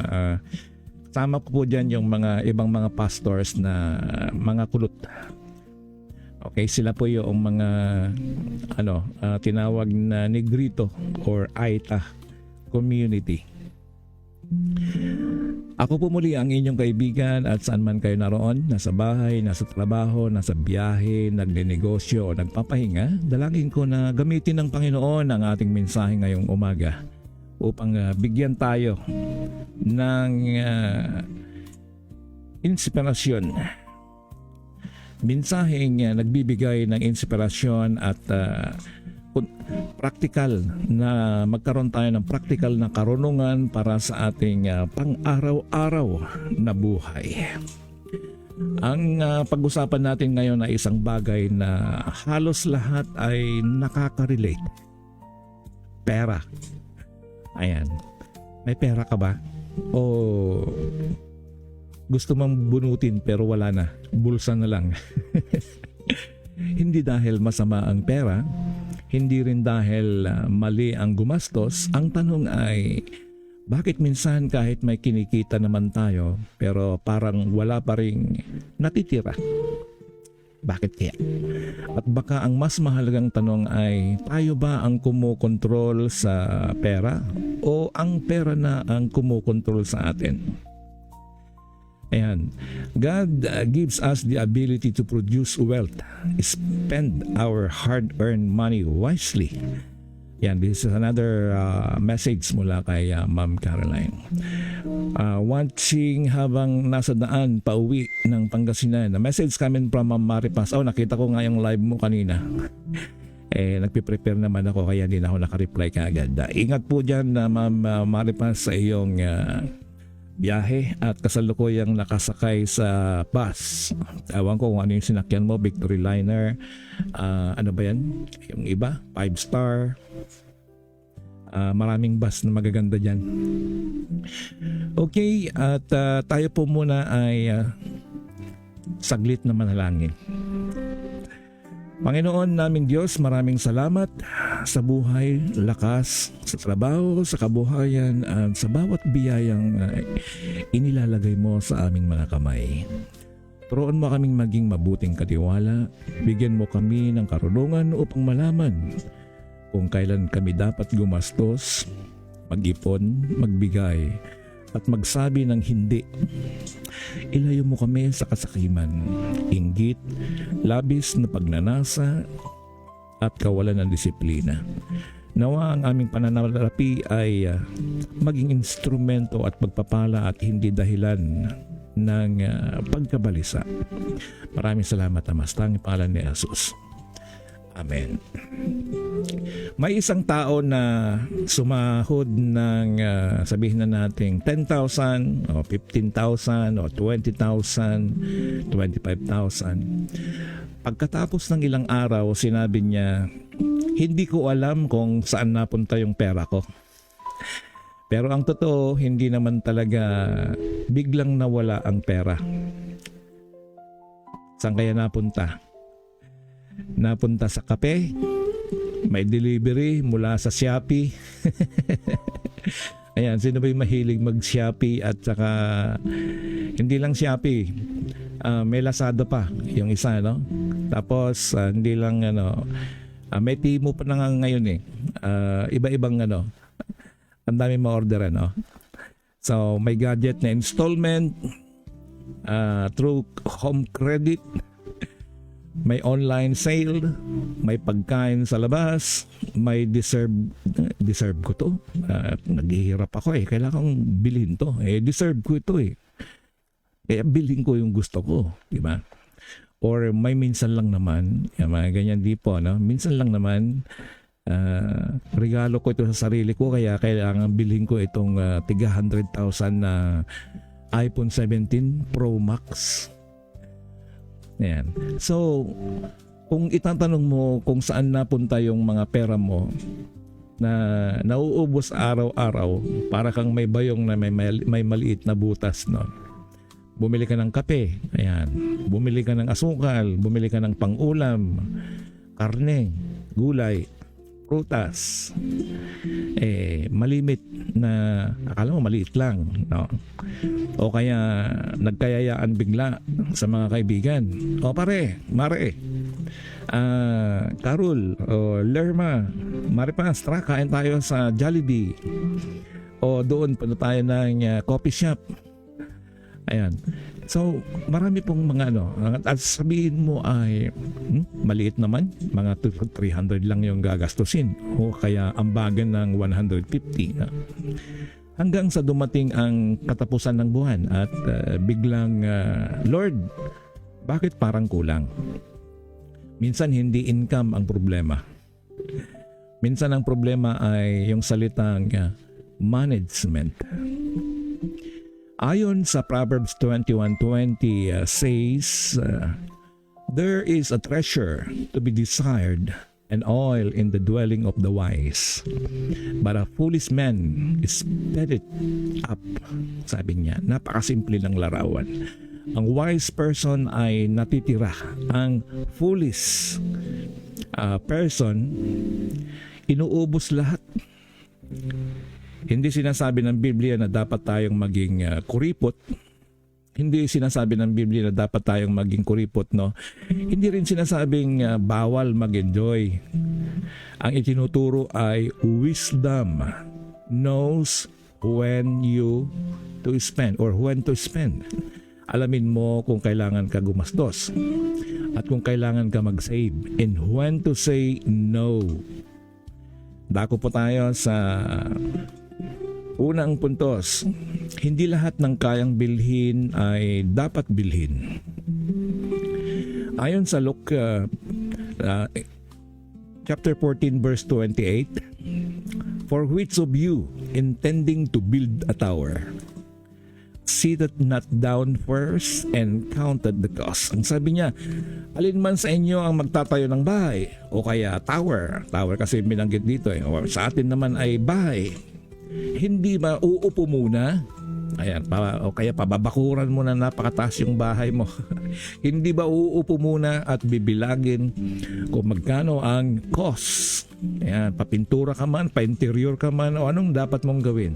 sama ko po dyan yung mga ibang mga pastors na mga kulot. Okay, sila po yung mga tinawag na Negrito or Aita community. Ako po muli ang inyong kaibigan at saan man kayo naroon, nasa bahay, nasa trabaho, nasa biyahe, nagnenegosyo o nagpapahinga, dalangin ko na gamitin ng Panginoon ang ating mensahe ngayong umaga upang bigyan tayo ng inspirasyon. Mensaheng nagbibigay ng inspirasyon at practical na magkaroon tayo ng practical na karunungan para sa ating pang-araw-araw na buhay. Ang pag-usapan natin ngayon ay isang bagay na halos lahat ay nakaka-relate. Pera. Ayan. May pera ka ba? O gusto mong bunutin pero wala na? Bulsa na lang. Hindi dahil masama ang pera, hindi rin dahil mali ang gumastos. Ang tanong ay, bakit minsan kahit may kinikita naman tayo pero parang wala pa ring natitira? Bakit kaya? At baka ang mas mahalagang tanong ay, tayo ba ang kumokontrol sa pera o ang pera na ang kumokontrol sa atin? Ayan. God gives us the ability to produce wealth. Spend our hard-earned money wisely. Yan, this is another message mula kay Ma'am Caroline. Watching habang nasa daan pauwi ng Pangasinan. A message coming from Ma'am Maripas. Oh, nakita ko nga yung live mo kanina. Nagpe-prepare naman ako kaya hindi na ako nakareply kaagad. Ingat po dyan na Ma'am Maripas sa iyong biyahe at kasalukuyang nakasakay sa bus. Ewan ko kung ano yung sinakyan mo, Victory Liner, ano ba yan? Yung iba, 5-star. Maraming bus na magaganda dyan. Okay, at tayo po muna ay saglit na manalangin. Panginoon naming Diyos, maraming salamat sa buhay, lakas, sa trabaho, sa kabuhayan at sa bawat biyayang inilalagay mo sa aming mga kamay. Turuan mo kaming maging mabuting katiwala, bigyan mo kami ng karunungan upang malaman kung kailan kami dapat gumastos, mag-ipon, magbigay, at magsabi ng hindi. Ilayo mo kami sa kasakiman, inggit, labis na pagnanasa, at kawalan ng disiplina. Nawa ang aming pananalapi ay maging instrumento at pagpapala at hindi dahilan ng pagkabalisa. Maraming salamat, Ama, sa tanging pangalan ni Jesus. Amen. May isang tao na sumahod ng sabihin na natin 10,000 o 15,000 o 20,000, 25,000. Pagkatapos ng ilang araw, sinabi niya, hindi ko alam kung saan napunta yung pera ko. Pero ang totoo, hindi naman talaga biglang nawala ang pera. Saan kaya napunta? Napunta sa kape, may delivery mula sa Shopee. Ayan, sino ba yung mahilig mag-Shopee at saka hindi lang Shopee, may Lazada pa, yung isa, no? Tapos, hindi lang, may Temu pa na ngayon iba-ibang, ang dami ma-order, no? So, may gadget na installment, through home credit, may online sale, may pagkain sa labas, may deserve ko to. Naghihirap ako kailangan kong bilhin to. Deserve ko ito Kaya bilhin ko yung gusto ko, di ba? Or may minsan lang naman, mga ganyan di po, no? Minsan lang naman, regalo ko ito sa sarili ko, kaya kailangan bilhin ko itong tiga 100,000 na iPhone 17 Pro Max. Ayan. So, kung itatanong mo kung saan napunta yung mga pera mo na nauubos araw-araw, para kang may bayong na may maliit na butas, no? Bumili ka ng kape, ayan. Bumili ka ng asukal, bumili ka ng pang-ulam, karne, gulay, prutas. Malimit na akala mo maliit lang, no? O kaya nagkayayaan bigla sa mga kaibigan. O pare, mare, Carol, o Lerma, Maripas, tara kain tayo sa Jollibee. O doon punta tayo ng coffee shop. Ayan. So, marami pong mga at sabihin mo ay maliit naman, mga 300 lang yung gagastusin o kaya ambagan ng 150. Hanggang sa dumating ang katapusan ng buwan at biglang, Lord, bakit parang kulang? Minsan hindi income ang problema. Minsan ang problema ay yung salitang management. Ayon sa Proverbs 21:20 says, there is a treasure to be desired and oil in the dwelling of the wise. But a foolish man is petted up. Sabi niya, napakasimple ng larawan. Ang wise person ay natitira. Ang foolish person, inuubos lahat. Hindi sinasabi ng Biblia na dapat tayong maging kuripot. Hindi sinasabi ng Biblia na dapat tayong maging kuripot, no? Hindi rin sinasabing bawal mag-enjoy. Ang itinuturo ay wisdom knows when to spend or when to spend. Alamin mo kung kailangan ka gumastos at kung kailangan ka mag-save and when to say no. Dako po tayo sa unang puntos. Hindi lahat ng kayang bilhin ay dapat bilhin. Ayon sa Luke chapter 14 verse 28, for which of you intending to build a tower seated not down first and counted the cost? Ang sabi niya, alin man sa inyo ang magtatayo ng bahay o kaya tower kasi binanggit dito o sa atin naman ay bahay, hindi ba uupo muna Ayan, o kaya pababakuran mo na napakataas yung bahay mo. Hindi ba uupo muna at bibilagin kung magkano ang cost? Ayan, papintura ka man, pa-interior ka man, o anong dapat mong gawin.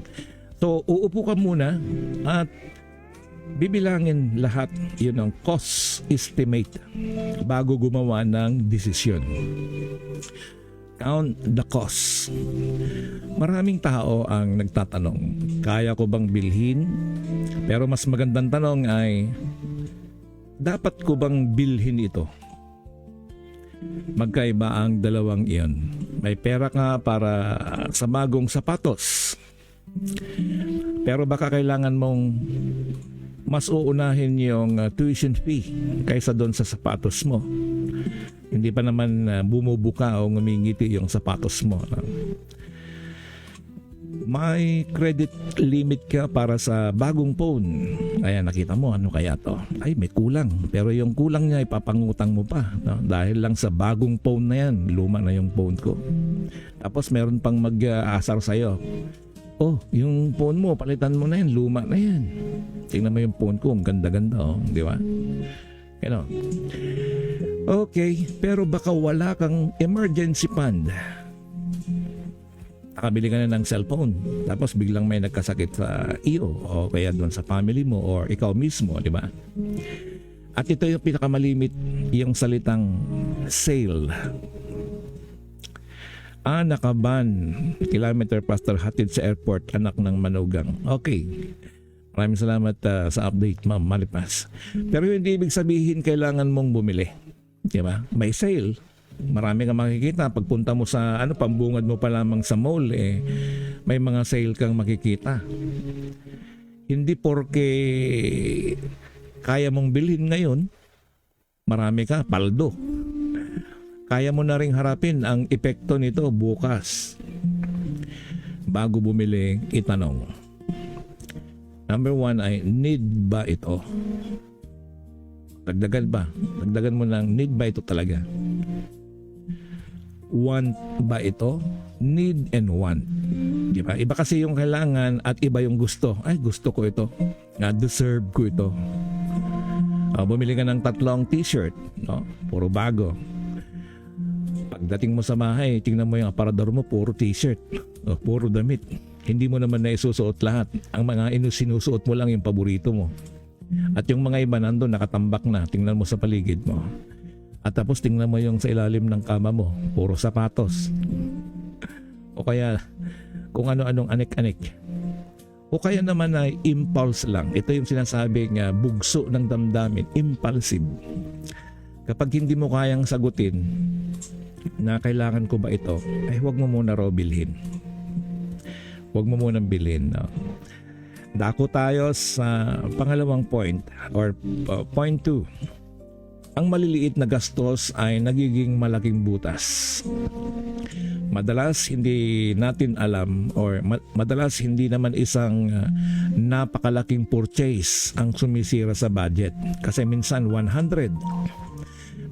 So, uupo ka muna at bibilangin lahat yun ang cost estimate bago gumawa ng desisyon. Count the cost. Maraming tao ang nagtatanong, kaya ko bang bilhin? Pero mas magandang tanong ay, dapat ko bang bilhin ito? Magkaiba ang dalawang iyon. May pera ka para sa bagong sapatos, pero baka kailangan mong mas uunahin yung tuition fee kaysa doon sa sapatos mo. Hindi pa naman bumubuka o ngumingiti yung sapatos mo. May credit limit ka para sa bagong phone. Kaya nakita mo, ano kaya to? Ay, may kulang. Pero yung kulang niya, ipapangutang mo pa. No? Dahil lang sa bagong phone na yan, luma na yung phone ko. Tapos meron pang mag-aasar sa'yo. Oh, yung phone mo, palitan mo na yan, luma na yan. Tingnan mo yung phone ko, ang ganda-ganda, oh, di ba? You know. Okay, pero baka wala kang emergency fund. Nakabili ka na ng cellphone, tapos biglang may nagkasakit sa iyo o kaya doon sa family mo or ikaw mismo, di ba? At ito yung pinakamalimit, yung salitang sale. Nakaban, kilometer pastor hatid sa airport, anak ng manugang. Okay. Maraming salamat sa update, Ma'am Malipas. Pero hindi ibig sabihin kailangan mong bumili. Diba? May sale. Marami kang makikita. Pagpunta mo sa pambungad mo pa lamang sa mall, may mga sale kang makikita. Hindi porke kaya mong bilhin ngayon, marami ka, paldo. Kaya mo na ring harapin ang epekto nito bukas. Bago bumili, itanong. Number 1 ay, need ba ito? Dagdagan ba? Dagdagan mo ng need ba ito talaga? Want ba ito? Need and want. Diba? Iba kasi yung kailangan at iba yung gusto. Ay, gusto ko ito. Deserve ko ito. Bumili ka ng 3 t-shirt. No? Puro bago. Pagdating mo sa bahay, tingnan mo yung aparador mo, puro t-shirt. Puro damit. Hindi mo naman na isusuot lahat. Ang mga sinusuot mo lang yung paborito mo. At yung mga iba nandun, nakatambak na. Tingnan mo sa paligid mo. At tapos tingnan mo yung sa ilalim ng kama mo. Puro sapatos. O kaya kung ano-anong anik-anik. O kaya naman ay impulse lang. Ito yung sinasabing bugso ng damdamin. Impulsive. Kapag hindi mo kayang sagutin na kailangan ko ba ito, ay huwag mo muna raw bilhin. Huwag mo munang bilhin. No? Dako tayo sa pangalawang point or point 2. Ang maliliit na gastos ay nagiging malaking butas. Madalas hindi natin alam or madalas hindi naman isang napakalaking purchase ang sumisira sa budget. Kasi minsan 100,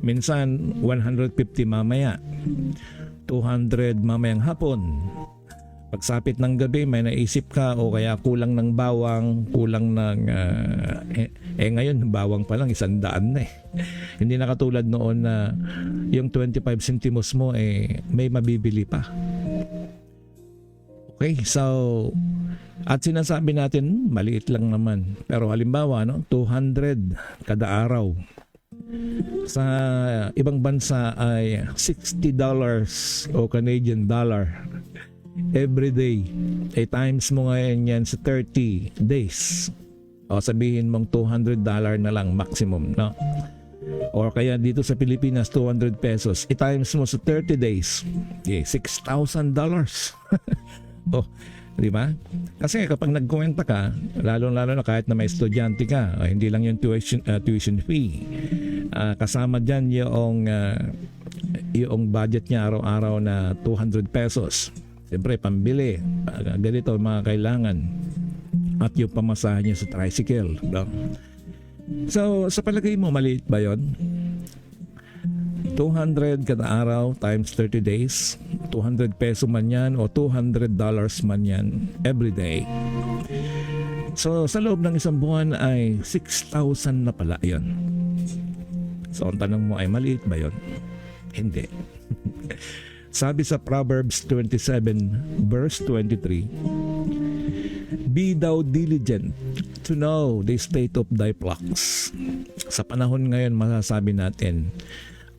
minsan 150 mamaya, 200 mamayang hapon. Pagsapit ng gabi, may naisip ka o kaya kulang ng bawang, kulang ng... ngayon, bawang pa lang, 100 na eh. Hindi na katulad noon na yung 25 centimos mo, may mabibili pa. Okay, so... At sinasabi natin, maliit lang naman. Pero halimbawa, 200 kada araw. Sa ibang bansa ay $60 o Canadian dollar every day. Times mo ngayon yan sa 30 days. O sabihin mong $200 na lang maximum, no? Or kaya dito sa Pilipinas, 200 pesos. I-times mo sa 30 days. $6,000. Oh, di ba? Kasi kapag nagkwenta ka, lalo-lalo na kahit na may estudyante ka, hindi lang yung tuition fee. Kasama dyan yung budget niya araw-araw na 200 pesos. Siyempre, pambili. Ganito mga kailangan. At yung pamasahe niya sa tricycle. No? So, sa palagay mo, maliit ba yun? 200 kada araw times 30 days. 200 peso man yan o $200 man yan every day. So sa loob ng isang buwan ay 6,000 na pala yun. So ang tanong mo ay maliit ba yun? Hindi. Sabi sa Proverbs 27 verse 23, "Be thou diligent to know the state of thy flocks." Sa panahon ngayon masasabi natin,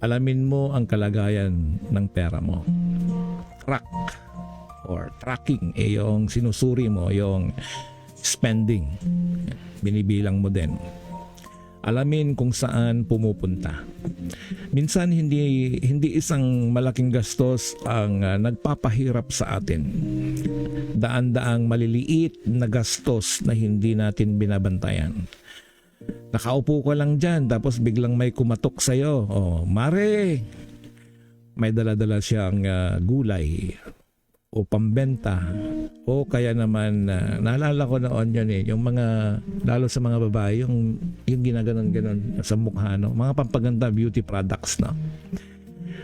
alamin mo ang kalagayan ng pera mo. Track or tracking, yung sinusuri mo, yung spending. Binibilang mo din. Alamin kung saan pumupunta. Minsan hindi isang malaking gastos ang nagpapahirap sa atin. Daan-daang maliliit na gastos na hindi natin binabantayan. Nakaupo ka lang dyan tapos biglang may kumatok sa'yo. Oh, mare! May dala-dala siyang gulay o pambenta o kaya naman naalala ko noon yun yung mga lalo sa mga babae yung ginaganon sa mukha, no? Mga pampaganda beauty products, no?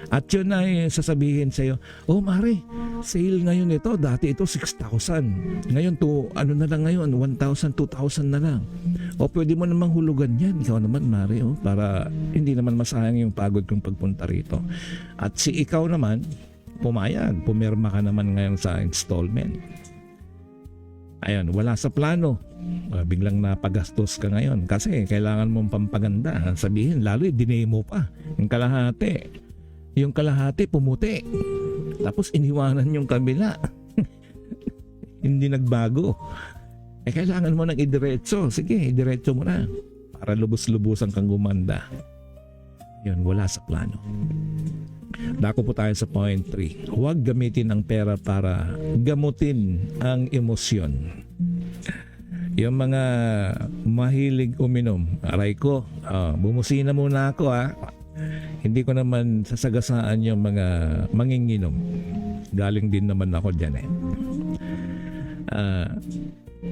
At yun ay sasabihin sa'yo, oh mare, sale ngayon ito, dati ito 6,000, ngayon to ano na lang ngayon, 1,000, 2,000 na lang. O pwede mo namang hulugan yan, ikaw naman mare, para hindi naman masayang yung pagod kong pagpunta rito. At si ikaw naman pumayag, pumirma ka naman ngayon sa installment. Ayun, wala sa plano. Biglang napagastos ka ngayon kasi kailangan mong pampaganda. Sabihin, lalo dinemo pa. Yung kalahati pumuti. Tapos iniwanan yung kabila. Hindi nagbago. Kailangan mo nang idiretso. Sige, idiretso mo na. Para lubos-lubusan kang gumanda. Yun, wala sa plano. Dako po tayo sa point 3. Huwag gamitin ang pera para gamutin ang emosyon. Yung mga mahilig uminom, aray ko, bumusina muna ako Hindi ko naman sasagasaan yung mga manginginom. Galing din naman ako dyan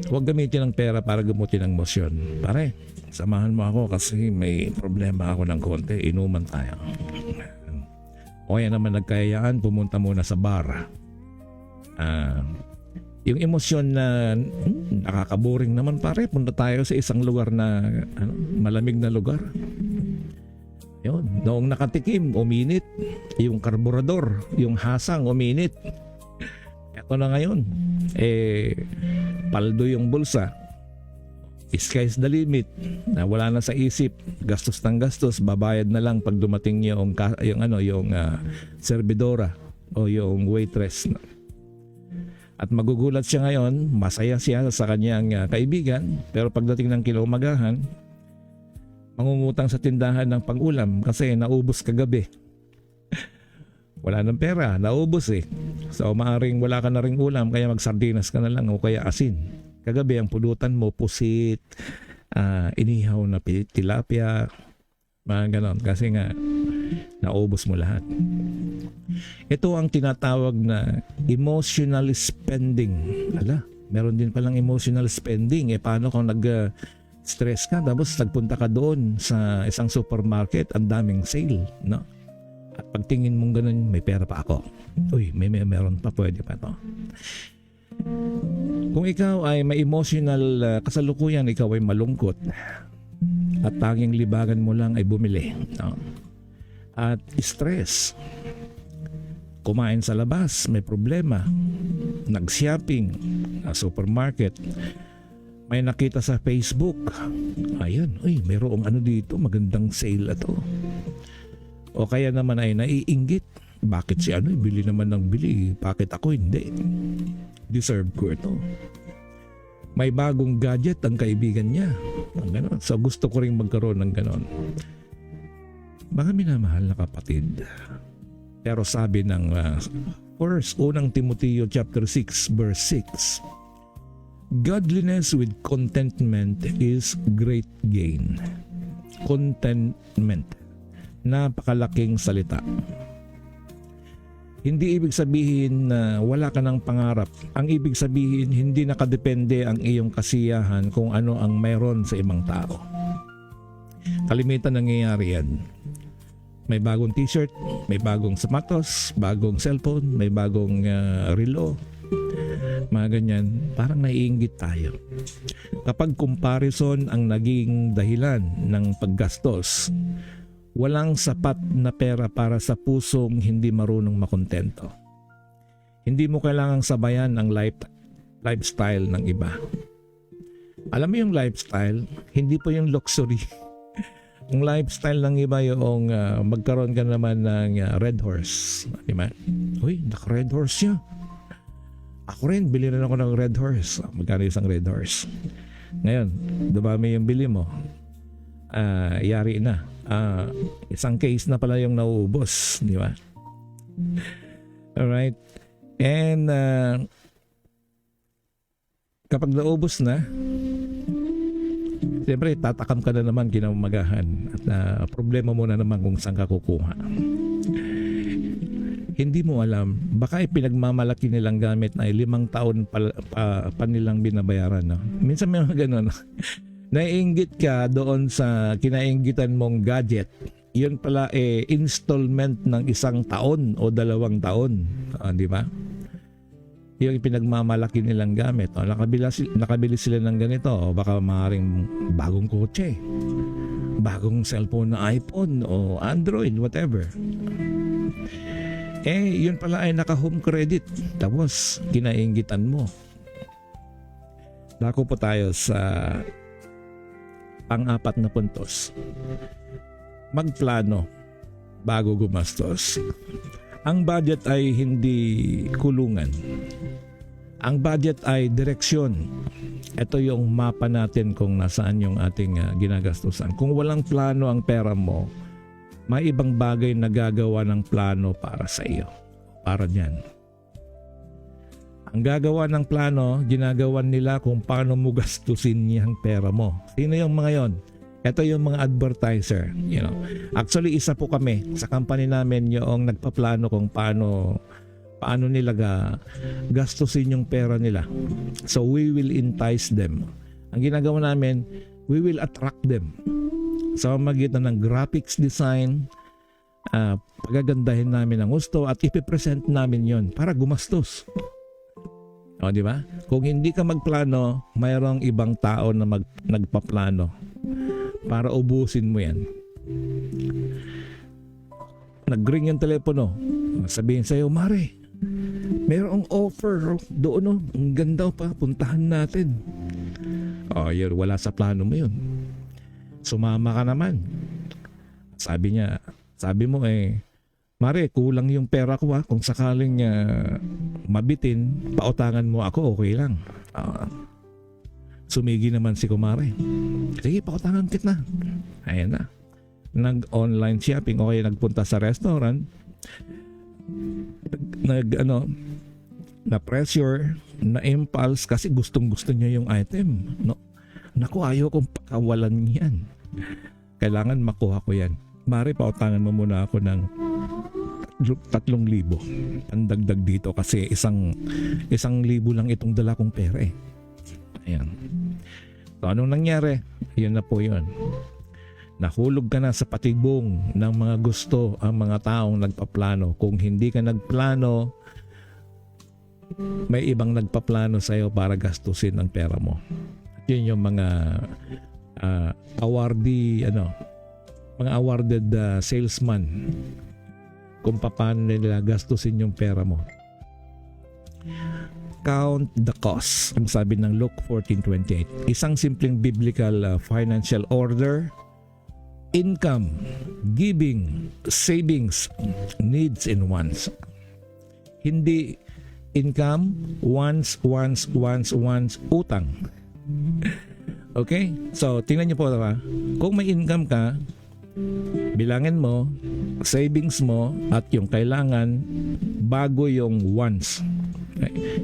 Huwag gamitin ang pera para gamutin ang emosyon. Pare, samahan mo ako kasi may problema ako ng konti. Inuman tayo. O kaya naman nagkayaan, pumunta muna sa bar. Yung emosyon na nakakaboring naman pare, punta tayo sa isang lugar na malamig na lugar. Yun, noong nakatikim, uminit. Yung karburador, yung hasang, uminit. Ito na ngayon, paldo yung bulsa. Sky's the limit. Wala na sa isip, gastos ng gastos, babayad na lang pag dumating yung servidora o yung waitress. At magugulat siya ngayon, masaya siya sa kanyang kaibigan, pero pagdating ng kinaumagahan, mangungutang sa tindahan ng pang-ulam kasi naubos kagabi. Wala ng pera, naubos So maaring wala ka na ring ulam, kaya magsardinas ka na lang o kaya asin. Kagabi ang pulutan mo, pusit, inihaw na tilapia, mga ganon. Kasi nga, naubos mo lahat. Ito ang tinatawag na emotional spending. Meron din palang emotional spending. Paano kung nag-stress ka, tapos nagpunta ka doon sa isang supermarket, ang daming sale, no? At pagtingin mong ganun, may pera pa ako. Uy, meron pa, pwede pa to. Kung ikaw ay may emotional kasalukuyan, ikaw ay malungkot at tanging libagan mo lang ay bumili, no? At stress, kumain sa labas, may problema, nag-shopping, supermarket, may nakita sa Facebook, ayun, uy, mayroong ano dito, magandang sale ito. O kaya naman ay naiinggit, bakit si bili naman ng bili, bakit ako hindi? Deserve ko ito. May bagong gadget ang kaibigan niya. Ang ganon. So gusto ko rin magkaroon ng ganon. Mga minamahal na kapatid. Pero sabi ng unang Timoteo chapter 6 verse 6, godliness with contentment is great gain. Contentment. Napakalaking salita. Hindi ibig sabihin na wala ka ng pangarap. Ang ibig sabihin, hindi nakadepende ang iyong kasiyahan kung ano ang mayroon sa ibang tao. Kalimitan nangyayari yan. May bagong t-shirt, may bagong sapatos, bagong cellphone, may bagong relo. mga ganyan, parang naiinggit tayo. Kapag comparison ang naging dahilan ng paggastos, walang sapat na pera para sa pusong hindi marunong makontento. Hindi mo kailangang sabayan ang lifestyle ng iba. Alam mo yung lifestyle, hindi po yung luxury. Ang lifestyle ng iba yung magkaroon ka naman ng red horse. Di ba? Uy, naka-red horse siya. Ako rin, bili rin ako ng red horse. Magkano isang red horse? Ngayon, dumami yung bili mo. Yari na. Isang case na pala yung nauubos. Di ba? Alright. And kapag naubos na, siyempre, tatakam ka na naman kinaumagahan at problema mo na naman kung saan ka kukuha. Hindi mo alam, baka ipinagmamalaki nilang gamit na 5 taon pa nilang binabayaran. No? Minsan may mga ganun. Naiinggit ka doon sa kinainggitan mong gadget. Yun pala installment ng 1 taon o 2 taon. Di ba? Yung pinagmamalaki nilang gamit. Nakabili sila ng ganito. O baka maaaring bagong kotse, bagong cellphone na iPhone o Android, whatever. Yun pala ay naka-home credit. Tapos, kinainggitan mo. Dako po tayo sa pang-4 na puntos. Magplano bago gumastos. Ang budget ay hindi kulungan. Ang budget ay direksyon. Ito yung mapa natin kung nasaan yung ating ginagastusan. Kung walang plano ang pera mo, may ibang bagay na gagawa ng plano para sa iyo. Para diyan. Ang gagawa ng plano, ginagawan nila kung paano mo gastusin niya ang pera mo. Sino yung mga yon? Ito yung mga advertiser. You know. Actually, isa po kami sa company namin yung nagpaplano kung paano nila gastusin yung pera nila. So we will entice them. Ang ginagawa namin, we will attract them. Sa magitan ng graphics design, pagagandahin namin ang gusto at ipipresent namin yon para gumastos. O, di ba? Kung hindi ka magplano, mayroong ibang tao na nagpaplano para ubusin mo yan. Nag-ring yung telepono. Sabihin sa'yo, Mare, mayroong offer doon, no? Ang ganda pa, puntahan natin. O, yun, wala sa plano mo yun. Sumama ka naman. Sabi mo Mare, kulang yung pera ko kung sakaling mabitin, pautangan mo ako, okay lang. Sumigi naman si Kumare. Sige, pautangan kita. Ayan na. Nag-online shopping o kaya nagpunta sa restaurant. Na-pressure, na-impulse kasi gustong-gusto niya yung item. No? Naku, ayaw kong pakawalan yan. Kailangan makuha ko yan. Mare, pautangan mo muna ako ng 3,000. Pandagdag dito kasi 1,000 lang itong dala kong pera Ayan. So, anong nangyari? Yun na po yun. Nahulog ka na sa patibong ng mga gusto ang mga taong nagpaplano. Kung hindi ka nagplano, may ibang nagpaplano sa'yo para gastusin ang pera mo. Yun yung mga mga awarded salesman kung paano nila gastusin yung pera mo. Count the cost, ang sabi ng Luke 14:28. Isang simpleng biblical financial order: income, giving, savings, needs, and wants. Hindi income, wants, utang. Okay? So, tingnan niyo po kung may income ka, bilangin mo, savings mo, at yung kailangan bago yung wants.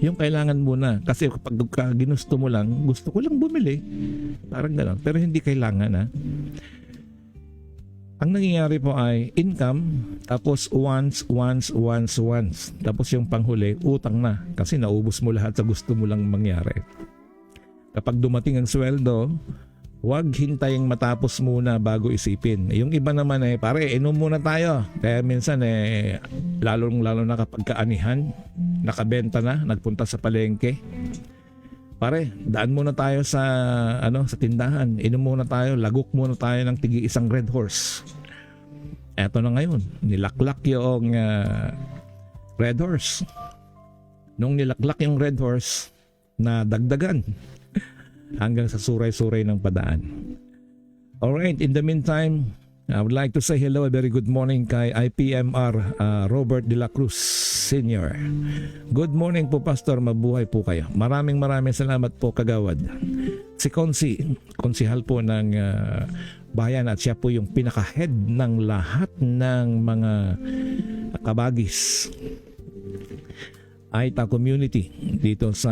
Yung kailangan muna. Kasi kapag ginusto mo lang, gusto ko lang bumili. Parang gano'n. Pero hindi kailangan Ang nangyayari po ay income, tapos wants. Tapos yung panghuli, utang na. Kasi naubos mo lahat sa gusto mo lang mangyari. Kapag dumating ang sweldo, Huwag hintaying matapos muna bago isipin. Yung iba naman pare, inom muna tayo. Kaya minsan lalo na kapag kaanihan, nakabenta na, nagpunta sa palengke. Pare, daan muna tayo sa sa tindahan. Inom muna tayo, lagok muna tayo ng tigi isang Red Horse. Eto na ngayon, nilaklak yung Red Horse. Nung nilaklak yung Red Horse, na dagdagan hanggang sa suray-suray ng padaan. Alright, in the meantime, I would like to say hello, a very good morning kay IPMR Robert de la Cruz Sr. Good morning po, Pastor. Mabuhay po kayo. Maraming salamat po, Kagawad. Si konsihal po ng bayan at siya po yung pinaka-head ng lahat ng mga kabagis Aita community dito sa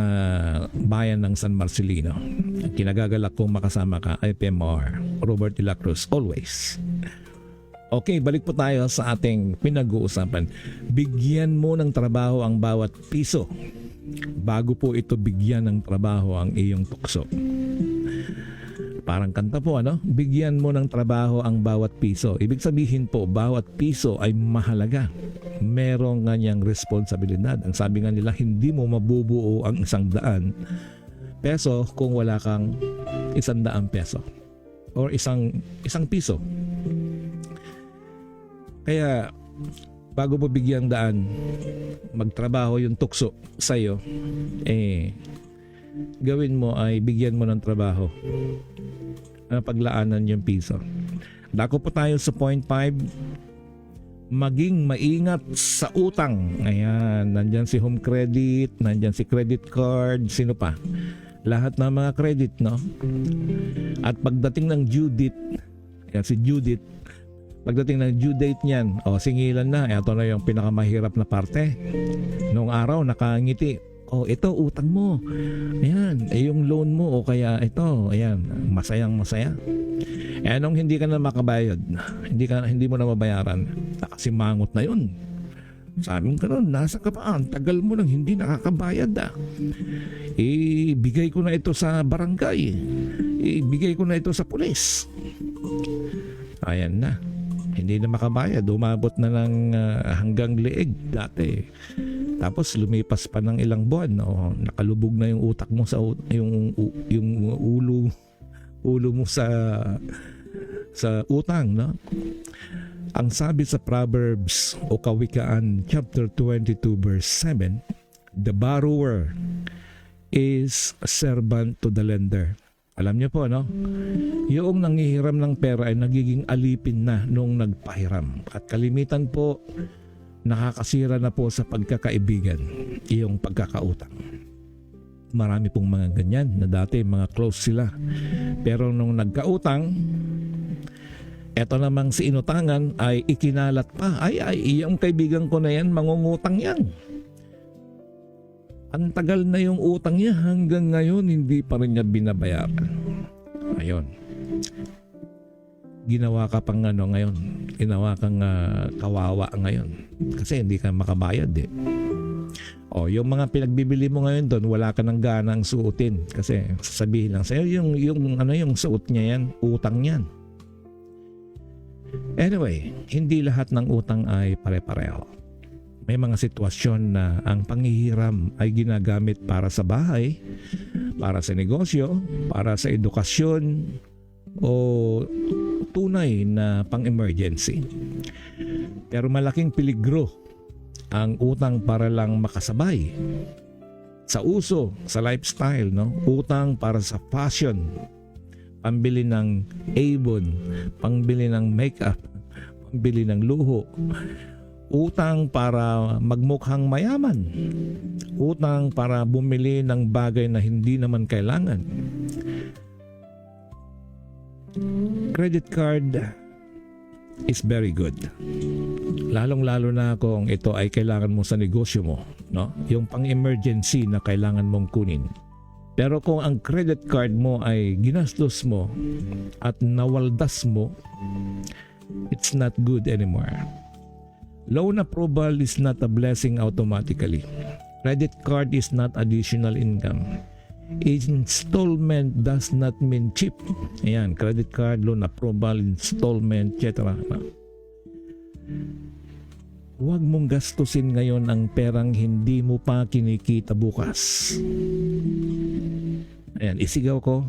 bayan ng San Marcelino. Kinagagalak kong makasama ka, IPMR Robert de la Cruz, always. Okay, balik po tayo sa ating pinag-uusapan. Bigyan mo ng trabaho ang bawat piso bago po ito bigyan ng trabaho ang iyong tukso. Parang kanta po, Bigyan mo ng trabaho ang bawat piso. Ibig sabihin po, bawat piso ay mahalaga. Merong kanyang responsibilidad. Ang sabi nga nila, hindi mo mabubuo ang 100 peso kung wala kang 100 peso or isang piso. Kaya bago mo bigyang daan magtrabaho yung tukso sa'yo, gawin mo ay bigyan mo ng trabaho, paglaanan yung piso. Dako po tayo sa point 5. Maging maingat sa utang. Ayan, nandyan si home credit, nandyan si credit card, sino pa? Lahat ng mga credit, At pagdating ng due date, yan si Judith, pagdating ng due date niyan, singilan na. Ito na yung pinakamahirap na parte. Noong araw, nakangiti. Ito, utang mo. Ayan, yung loan mo o kaya ito, ayan, masayang-masaya. Nung hindi ka na makabayad, hindi mo na mabayaran, nakasimangot na yun. Sabi ko nun, nasa ka pa? Tagal mo nang hindi nakakabayad. Ibigay ko na ito sa barangay. Ibigay ko na ito sa pulis. Ayan na. Hindi na makabayad. Umabot na ng hanggang leeg dati. Tapos lumipas pa ng ilang buwan. Nakalubog na yung utak mo sa yung ulo mo sa utang, Ang sabi sa Proverbs o Kawikaan chapter 22 verse 7, the borrower is a servant to the lender. Alam niyo po, yung nanghihiram ng pera ay nagiging alipin na nung nagpahiram. At kalimitan po, nakakasira na po sa pagkakaibigan, yung pagkakautang. Marami pong mga ganyan na dati mga close sila. Pero nung nagkautang, eto namang si inutangan ay ikinalat pa. Ay, yung kaibigan ko na yan, mangungutang yan. Ang tagal na yung utang niya, hanggang ngayon hindi pa rin niya binabayaran. Ayun. Ginawa ka pang ngayon. Ginawa kang kawawa ngayon. Kasi hindi ka makabayad yung mga pinagbibili mo ngayon doon, wala ka ng ganang suotin. Kasi sasabihin lang sa'yo, yung suot niya yan, utang yan. Anyway, hindi lahat ng utang ay pare-pareho. May mga sitwasyon na ang panghihiram ay ginagamit para sa bahay, para sa negosyo, para sa edukasyon, o tunay na pang-emergency. Pero malaking peligro ang utang para lang makasabay sa uso, sa lifestyle, Utang para sa fashion, pambili ng Avon, pambili ng makeup, pambili ng luho. Utang para magmukhang mayaman. Utang para bumili ng bagay na hindi naman kailangan. Credit card is very good. Lalong-lalo na kung ito ay kailangan mo sa negosyo mo, Yung pang-emergency na kailangan mong kunin. Pero kung ang credit card mo ay ginastos mo at nawaldas mo, it's not good anymore. Loan approval is not a blessing automatically. Credit card is not additional income. Installment does not mean cheap. Ayan, credit card, loan approval, installment, etc. Huwag mong gastusin ngayon ang perang hindi mo pa kinikita bukas. Ayan, isigaw ko.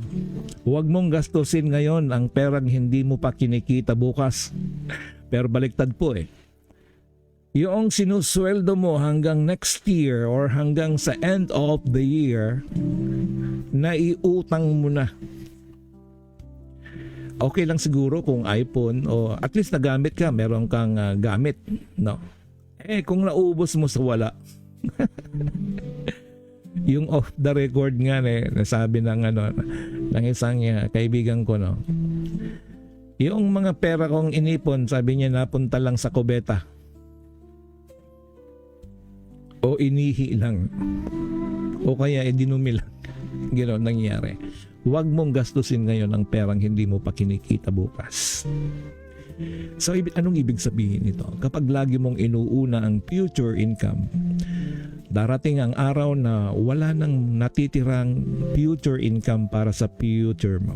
Huwag mong gastusin ngayon ang perang hindi mo pa kinikita bukas. Pero baliktad po eh. Yung sinusweldo mo hanggang next year or hanggang sa end of the year, naiutang mo na. Okay lang siguro kung iPhone o at least nagamit ka, meron kang gamit, no? Kung naubos mo sa wala. Yung off the record nga nasabi ng ng isang kaibigan ko, no. Yung mga pera kong inipon, sabi niya napunta lang sa kubeta. O inihi lang. O kaya dinumi lang. Gano'n nangyari. Huwag mong gastusin ngayon ang perang hindi mo pa kinikita bukas. So, anong ibig sabihin nito? Kapag lagi mong inuuna ang future income, darating ang araw na wala nang natitirang future income para sa future mo.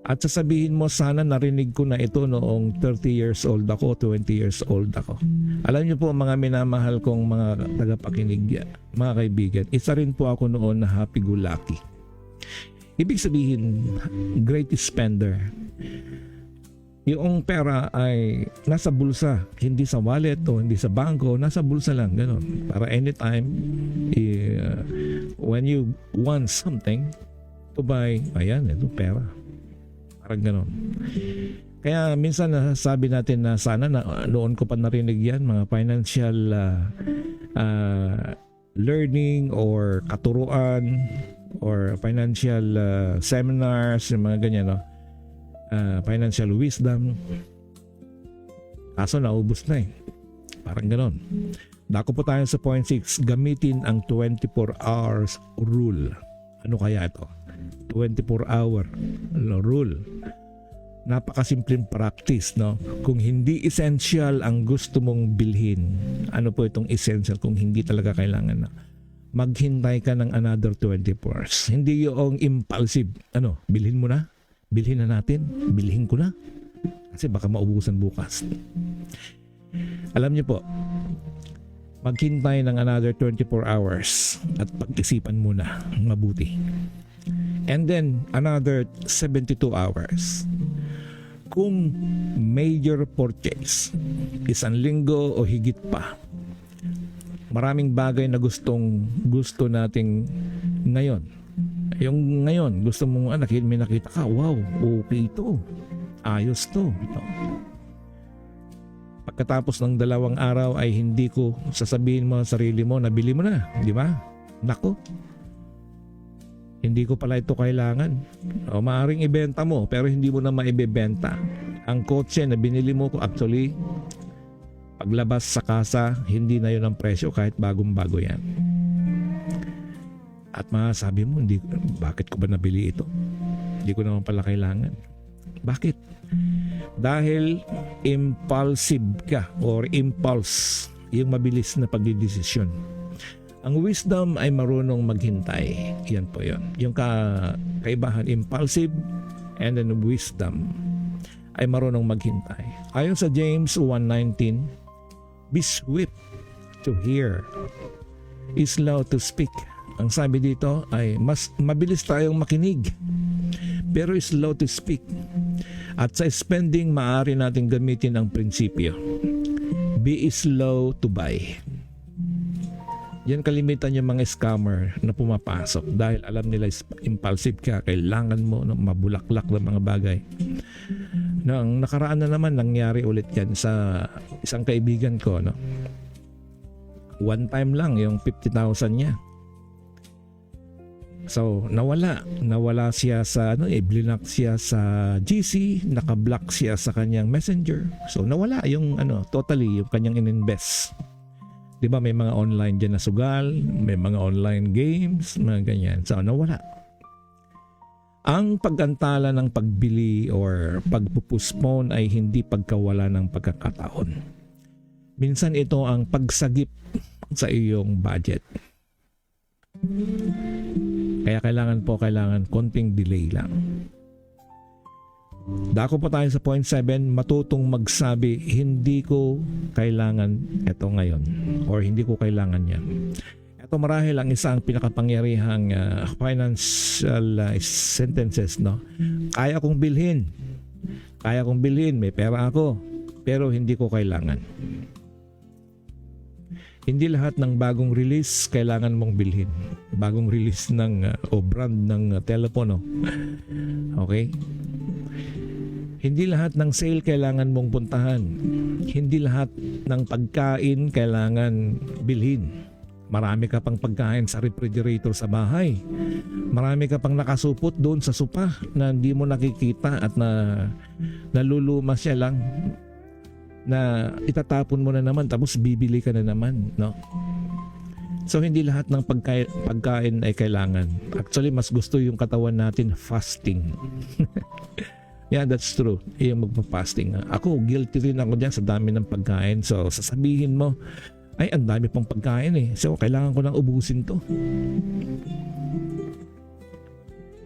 At sasabihin mo, sana narinig ko na ito noong 30 years old ako, 20 years old ako. Alam niyo po mga minamahal kong mga tagapakinig, mga kaibigan, isa rin po ako noon na happy-go-lucky. Ibig sabihin, great spender. Yung pera ay nasa bulsa, hindi sa wallet o hindi sa bangko, nasa bulsa lang, gano'n. Para anytime, when you want something to buy, ayan, ito pera. Parang gano'n. Kaya minsan sabi natin na sana na noon ko pa narinig yan, mga financial learning or katuruan or financial seminars, yung mga ganyan, no? Financial wisdom. Kaso naubos na eh. Parang gano'n. Dako po tayo sa point 6, gamitin ang 24 hours rule. Ano kaya ito? 24-hour rule. Napakasimpleng practice, no? Kung hindi essential ang gusto mong bilhin, ano po itong essential kung hindi talaga kailangan na? Maghintay ka ng another 24 hours. Hindi yung impulsive. Bilhin mo na? Bilhin na natin? Bilhin ko na? Kasi baka maubusan bukas. Alam niyo po, maghintay ng another 24 hours at pag-isipan muna mabuti. And then another 72 hours. Kung major purchase, isang linggo o higit pa, maraming bagay na gusto nating ngayon. Yung ngayon, gusto mong may nakita ka, wow, okay ito. Ayos to. Pagkatapos ng 2 araw ay hindi ko sasabihin mo sa sarili mo, nabili mo na, di ba? Nako, hindi ko pala ito kailangan. O maaring ibenta mo pero hindi mo na maibebenta. Ang kotse na binili mo ko actually paglabas sa kasa hindi na yun ang presyo kahit bagong-bago yan. At masabi mo, bakit ko ba nabili ito? Hindi ko naman pala kailangan. Bakit? Dahil impulsive ka or impulse, yung mabilis na pagdidesisyon. Ang wisdom ay marunong maghintay. Yan po yun. Yung kaibahan, impulsive and then wisdom ay marunong maghintay. Ayon sa James 1:19, be swift to hear, is slow to speak. Ang sabi dito ay mas mabilis tayong makinig pero slow to speak. At sa spending, maaari natin gamitin ang prinsipyo. Be slow to buy. Yan kalimitan yung mga scammer na pumapasok dahil alam nila impulsive ka, kailangan mo mabulaklak ng mga bagay. Nang nakaraan na naman nangyari ulit yan sa isang kaibigan ko, no? One time lang yung 50,000 niya. So nawala siya sa blinak siya sa GC, naka-block siya sa kanyang Messenger. So nawala yung totally yung kanyang ininvest. 'Di ba may mga online diyan na sugal, may mga online games, mga ganyan. So nawala. Ang pagantala ng pagbili or pagpupostpone ay hindi pagkawala ng pagkakataon. Minsan ito ang pagsagip sa iyong budget. Kaya kailangan konting delay lang. Dako pa tayo sa point 7, matutong magsabi, hindi ko kailangan ito ngayon or hindi ko kailangan yan. Ito marahil ang isang pinakapangyarihang financial sentences, no? Kaya kong bilhin, may pera ako, pero hindi ko kailangan. Hindi lahat ng bagong release kailangan mong bilhin. Bagong release ng o brand ng telepono. Okay? Hindi lahat ng sale kailangan mong puntahan. Hindi lahat ng pagkain kailangan bilhin. Marami ka pang pagkain sa refrigerator sa bahay. Marami ka pang nakasupot doon sa sopa na hindi mo nakikita at naluluma siya lang, na itatapon mo na naman tapos bibili ka na naman, no? So hindi lahat ng pagkain ay kailangan. Actually, mas gusto yung katawan natin fasting. Yeah, that's true. Yung magpa-fasting. Ako, guilty rin ako dyan sa dami ng pagkain. So, sasabihin mo, ay, ang dami pang pagkain eh. So, kailangan ko nang ubusin to.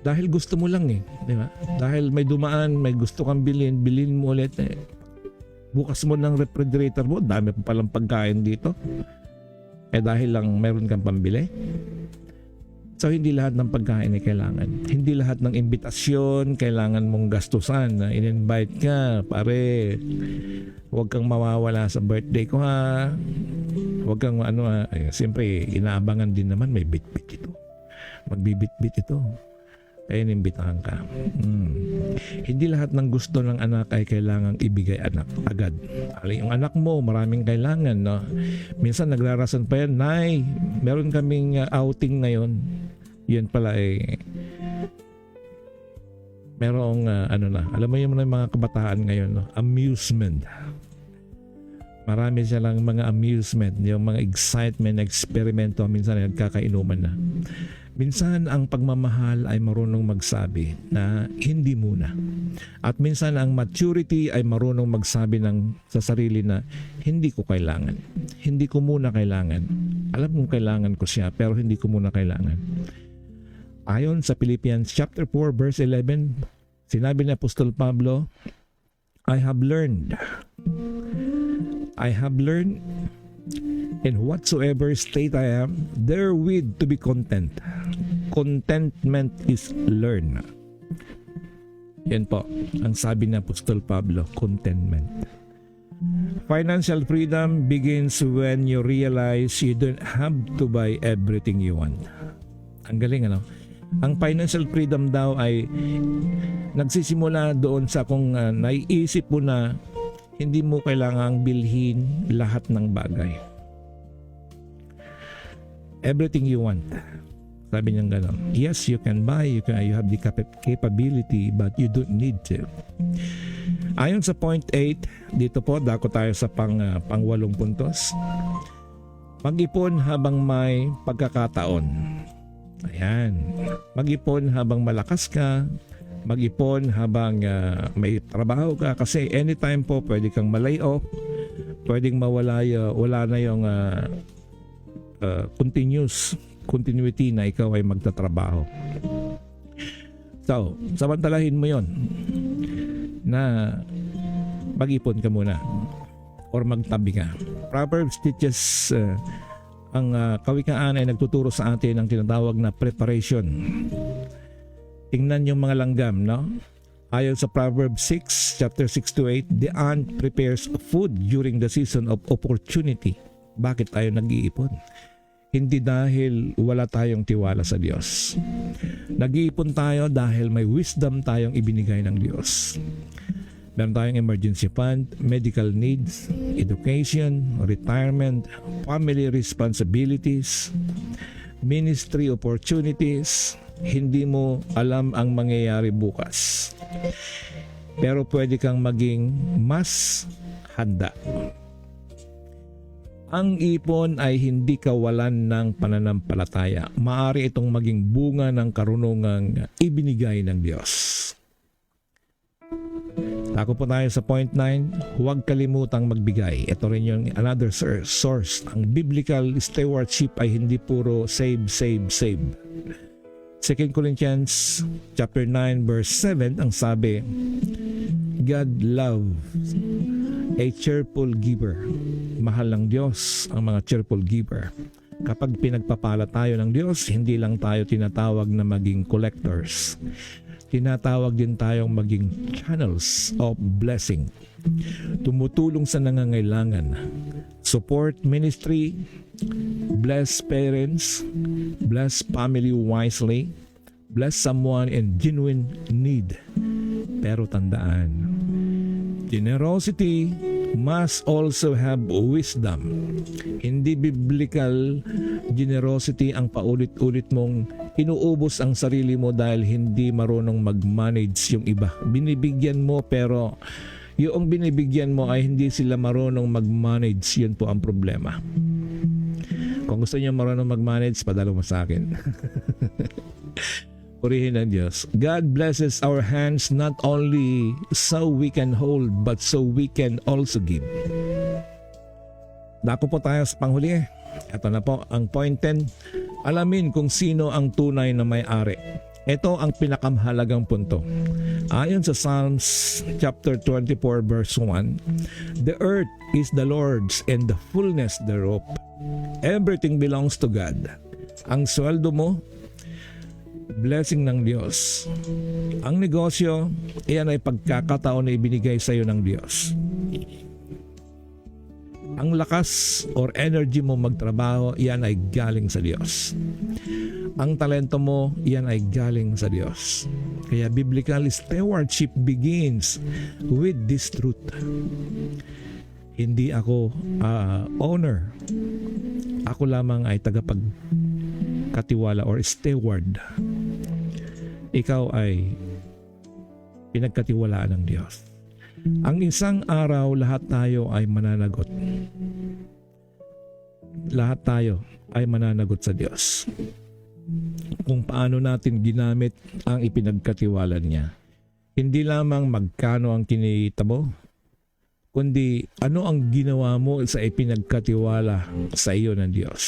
Dahil gusto mo lang eh. Di ba? Dahil may dumaan, may gusto kang bilhin mo ulit eh. Bukas mo ng refrigerator mo, dami pa palang pagkain dito. Eh dahil lang meron kang pambili. So hindi lahat ng pagkain ay kailangan. Hindi lahat ng imbitasyon kailangan mong gastusan. In-invite ka, pare, huwag kang mawawala sa birthday ko ha. Huwag kang siyempre inaabangan din naman, may bit-bit ito. Magbibit-bit ito. Kaya inimbitahan ka. Hindi lahat ng gusto ng anak ay kailangang ibigay anak agad. Yung anak mo, maraming kailangan, no? Minsan nagrarason pa yan, Nay, meron kaming outing ngayon. Yun pala eh, merong alam mo yung mga kabataan ngayon, no? Amusement. Marami silang mga amusement, yung mga excitement, eksperimento, minsan ay nagkakainuman na. Minsan ang pagmamahal ay marunong magsabi na hindi muna. At minsan ang maturity ay marunong magsabi sa sarili na hindi ko kailangan. Hindi ko muna kailangan. Alam kong kailangan ko siya pero hindi ko muna kailangan. Ayon sa Philippians chapter 4 verse 11, sinabi ni Apostol Pablo, I have learned in whatsoever state I am, therewith to be content. Contentment is learned. Yan po, ang sabi ni Apostol Pablo, contentment. Financial freedom begins when you realize you don't have to buy everything you want. Ang galing, ano? Ang financial freedom daw ay nagsisimula doon sa kung naiisip mo na hindi mo kailangang bilhin lahat ng bagay. Everything you want. Sabi niya gano'n. Yes, you can buy, you have the capability, but you don't need to. Ayon sa point 8, dito po, dako tayo sa pang-8 puntos. Mag-ipon habang may pagkakataon. Ayan. Mag-ipon habang malakas ka. Mag-ipon habang may trabaho ka. Kasi anytime po, pwede kang malay off. Pwedeng wala na yung continuity na ikaw ay magtatrabaho. So, samantalahin mo yon na mag-ipon ka muna or magtabi ka. Proverbs teaches ang kawikaan ay nagtuturo sa atin ng tinatawag na preparation. Tingnan yung mga langgam, no? Ayon sa Proverbs 6, chapter 6 to 8, the ant prepares food during the season of opportunity. Bakit tayo nag-iipon? Hindi dahil wala tayong tiwala sa Diyos. Nag-iipon tayo dahil may wisdom tayong ibinigay ng Diyos. Meron tayong emergency fund, medical needs, education, retirement, family responsibilities, ministry opportunities. Hindi mo alam ang mangyayari bukas. Pero pwede kang maging mas handa. Ang ipon ay hindi kawalan ng pananampalataya. Maaari itong maging bunga ng karunungang ibinigay ng Diyos. Ako po tayo sa point 9, huwag kalimutang magbigay. Ito rin yung another source. Ang biblical stewardship ay hindi puro save, save, save. 2 Corinthians chapter 9 verse 7, ang sabi, God loves a cheerful giver. Mahal ng Diyos ang mga cheerful giver. Kapag pinagpapala tayo ng Diyos, hindi lang tayo tinatawag na maging collectors. Tinatawag din tayong maging channels of blessing. Tumutulong sa nangangailangan. Support ministry, bless parents, bless family wisely, bless someone in genuine need. Pero tandaan, generosity must also have wisdom. Hindi biblical generosity ang paulit-ulit mong inuubos ang sarili mo dahil hindi marunong mag-manage yung iba. Binibigyan mo pero yung binibigyan mo ay hindi sila marunong mag-manage. Yun po ang problema. Kung gusto niyo marunong mag-manage, padalo mo sa akin. Purihin ng Diyos. God blesses our hands not only so we can hold but so we can also give. Dako po tayo sa panghuli. Ito na po ang point 10. Alamin kung sino ang tunay na may-ari. Ito ang pinakamahalagang punto. Ayon sa Psalms chapter 24 verse 1, the earth is the Lord's and the fullness thereof. Everything belongs to God. Ang sweldo mo, blessing ng Diyos. Ang negosyo, iyan ay pagkakataon na ibinigay sa iyo ng Diyos. Ang lakas or energy mo magtrabaho, iyan ay galing sa Diyos. Ang talento mo, iyan ay galing sa Diyos. Kaya biblical stewardship begins with this truth. Hindi ako owner. Ako lamang ay tagapagkatiwala or steward. Ikaw ay pinagkatiwalaan ng Diyos. Ang isang araw, lahat tayo ay mananagot. Lahat tayo ay mananagot sa Diyos. Kung paano natin ginamit ang ipinagkatiwala niya. Hindi lamang magkano ang kinita mo, kundi ano ang ginawa mo sa ipinagkatiwala sa iyo ng Diyos.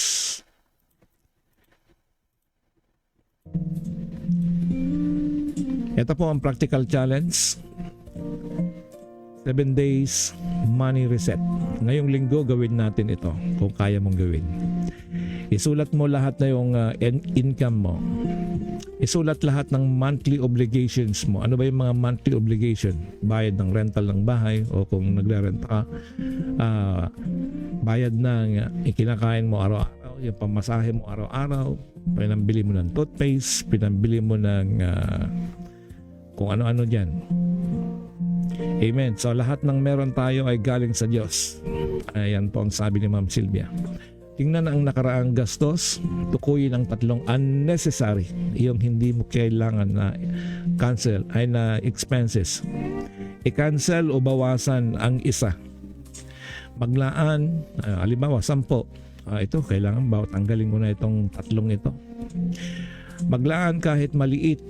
Ito po ang practical challenge. 7 days money reset. Ngayong linggo gawin natin ito kung kaya mong gawin. Isulat mo lahat na yung income mo. Isulat lahat ng monthly obligations mo. Ano ba yung mga monthly obligation? Bayad ng rental ng bahay o kung nagre-rent ka, bayad ng ikinakain mo araw-araw, yung pamasahe mo araw-araw, pinambili mo ng toothpaste, pinambili mo ng kung ano-ano dyan. Amen. So lahat ng meron tayo ay galing sa Diyos. Ayan po ang sabi ni Ma'am Sylvia. Tingnan ang nakaraang gastos, tukuyin ang 3 unnecessary, yung hindi mo kailangan na cancel, ay na expenses. I-cancel o bawasan ang isa. Maglaan, halimbawa 10. Ito, kailangan tanggalin ko na itong 3 ito. Maglaan kahit maliit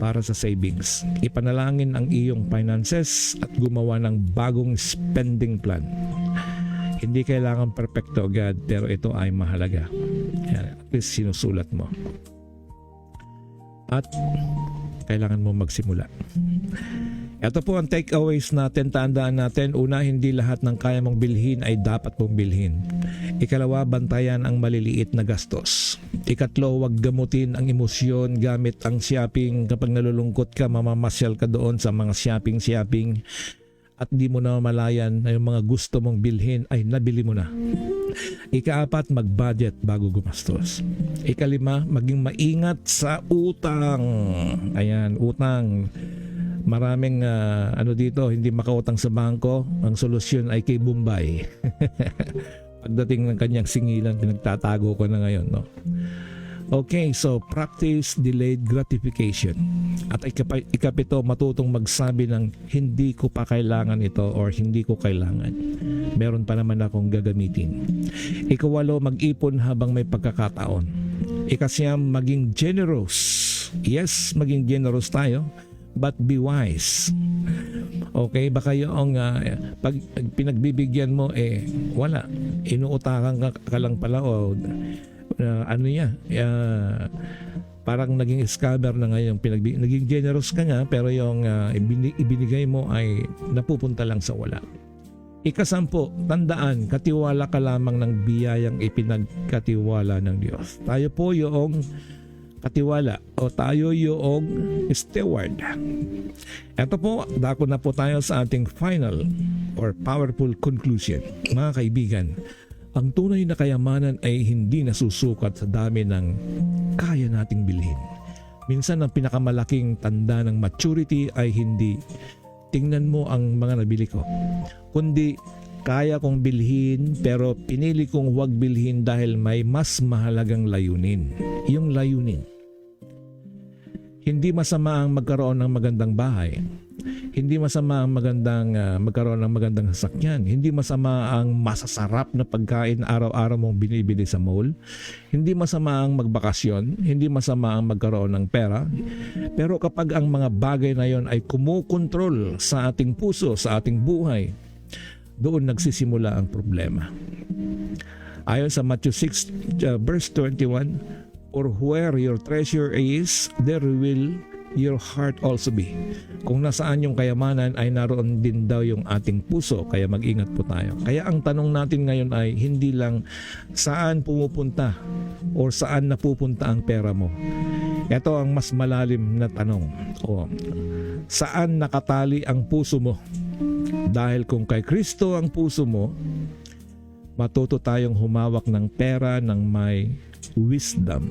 para sa savings. Ipanalangin ang iyong finances at gumawa ng bagong spending plan. Hindi kailangan perfecto agad, pero ito ay mahalaga. At least sinusulat mo. At kailangan mo magsimula. Ito po ang takeaways natin. Tandaan natin, una, hindi lahat ng kaya mong bilhin ay dapat mong bilhin. Ikalawa, bantayan ang maliliit na gastos. Ikatlo, huwag gamutin ang emosyon gamit ang shopping. Kapag nalulungkot ka, mamamasyal ka doon sa mga shopping at di mo na malayan na yung mga gusto mong bilhin ay nabili mo na. Ika-4, mag-budget bago gumastos. Ika-5, maging maingat sa utang. Ayan, utang. Maraming dito, hindi makautang sa bangko. Ang solusyon ay kay Bombay. Pagdating ng kanyang singilan, pinagtatago ko na ngayon, no? Okay, so practice delayed gratification. At ikapito, matutong magsabi ng hindi ko pa kailangan ito or hindi ko kailangan. Meron pa naman akong gagamitin. Ikawalo, mag-ipon habang may pagkakataon. Ikasyam, maging generous. Yes, maging generous tayo, but be wise. Okay, baka yung pag pinagbibigyan mo wala, inuutakan ka lang pala o parang naging scammer na ngayon, naging generous ka nga pero yung ibinigay mo ay napupunta lang sa wala. Ika-10, tandaan, katiwala ka lamang ng biyayang ipinagkatiwala ng Diyos. Tayo po yung katiwala o tayo yung steward. Ito po, dako na po tayo sa ating final or powerful conclusion. Mga kaibigan, ang tunay na kayamanan ay hindi nasusukat sa dami ng kaya nating bilhin. Minsan ang pinakamalaking tanda ng maturity ay hindi tingnan mo ang mga nabili ko, kundi kaya kong bilhin pero pinili kong huwag bilhin dahil may mas mahalagang layunin. Yung layunin. Hindi masama ang magkaroon ng magandang bahay. Hindi masama ang magkaroon ng magandang sasakyan. Hindi masama ang masasarap na pagkain araw-araw mong binibili sa mall. Hindi masama ang magbakasyon. Hindi masama ang magkaroon ng pera. Pero kapag ang mga bagay na yon ay kumukontrol sa ating puso, sa ating buhay, doon nagsisimula ang problema. Ayon sa Matthew 6 verse 21, "For where your treasure is, there will your heart also be." Kung nasaan yung kayamanan ay naroon din daw yung ating puso, kaya mag-ingat po tayo. Kaya ang tanong natin ngayon ay hindi lang saan pumupunta o saan napupunta ang pera mo. Ito ang mas malalim na tanong. Saan nakatali ang puso mo? Dahil kung kay Kristo ang puso mo, matuto tayong humawak ng pera ng may wisdom.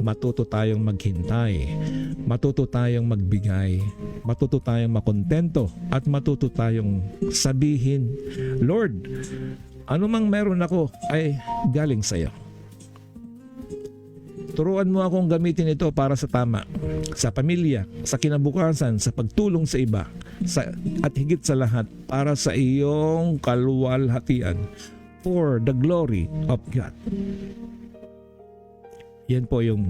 Matuto tayong maghintay. Matuto tayong magbigay. Matuto tayong makontento. At matuto tayong sabihin, Lord, anumang meron ako ay galing sa iyo. Turuan mo akong gamitin ito para sa tama, sa pamilya, sa kinabukasan, sa pagtulong sa iba, at higit sa lahat para sa iyong kaluwalhatian, for the glory of God. Yan po yung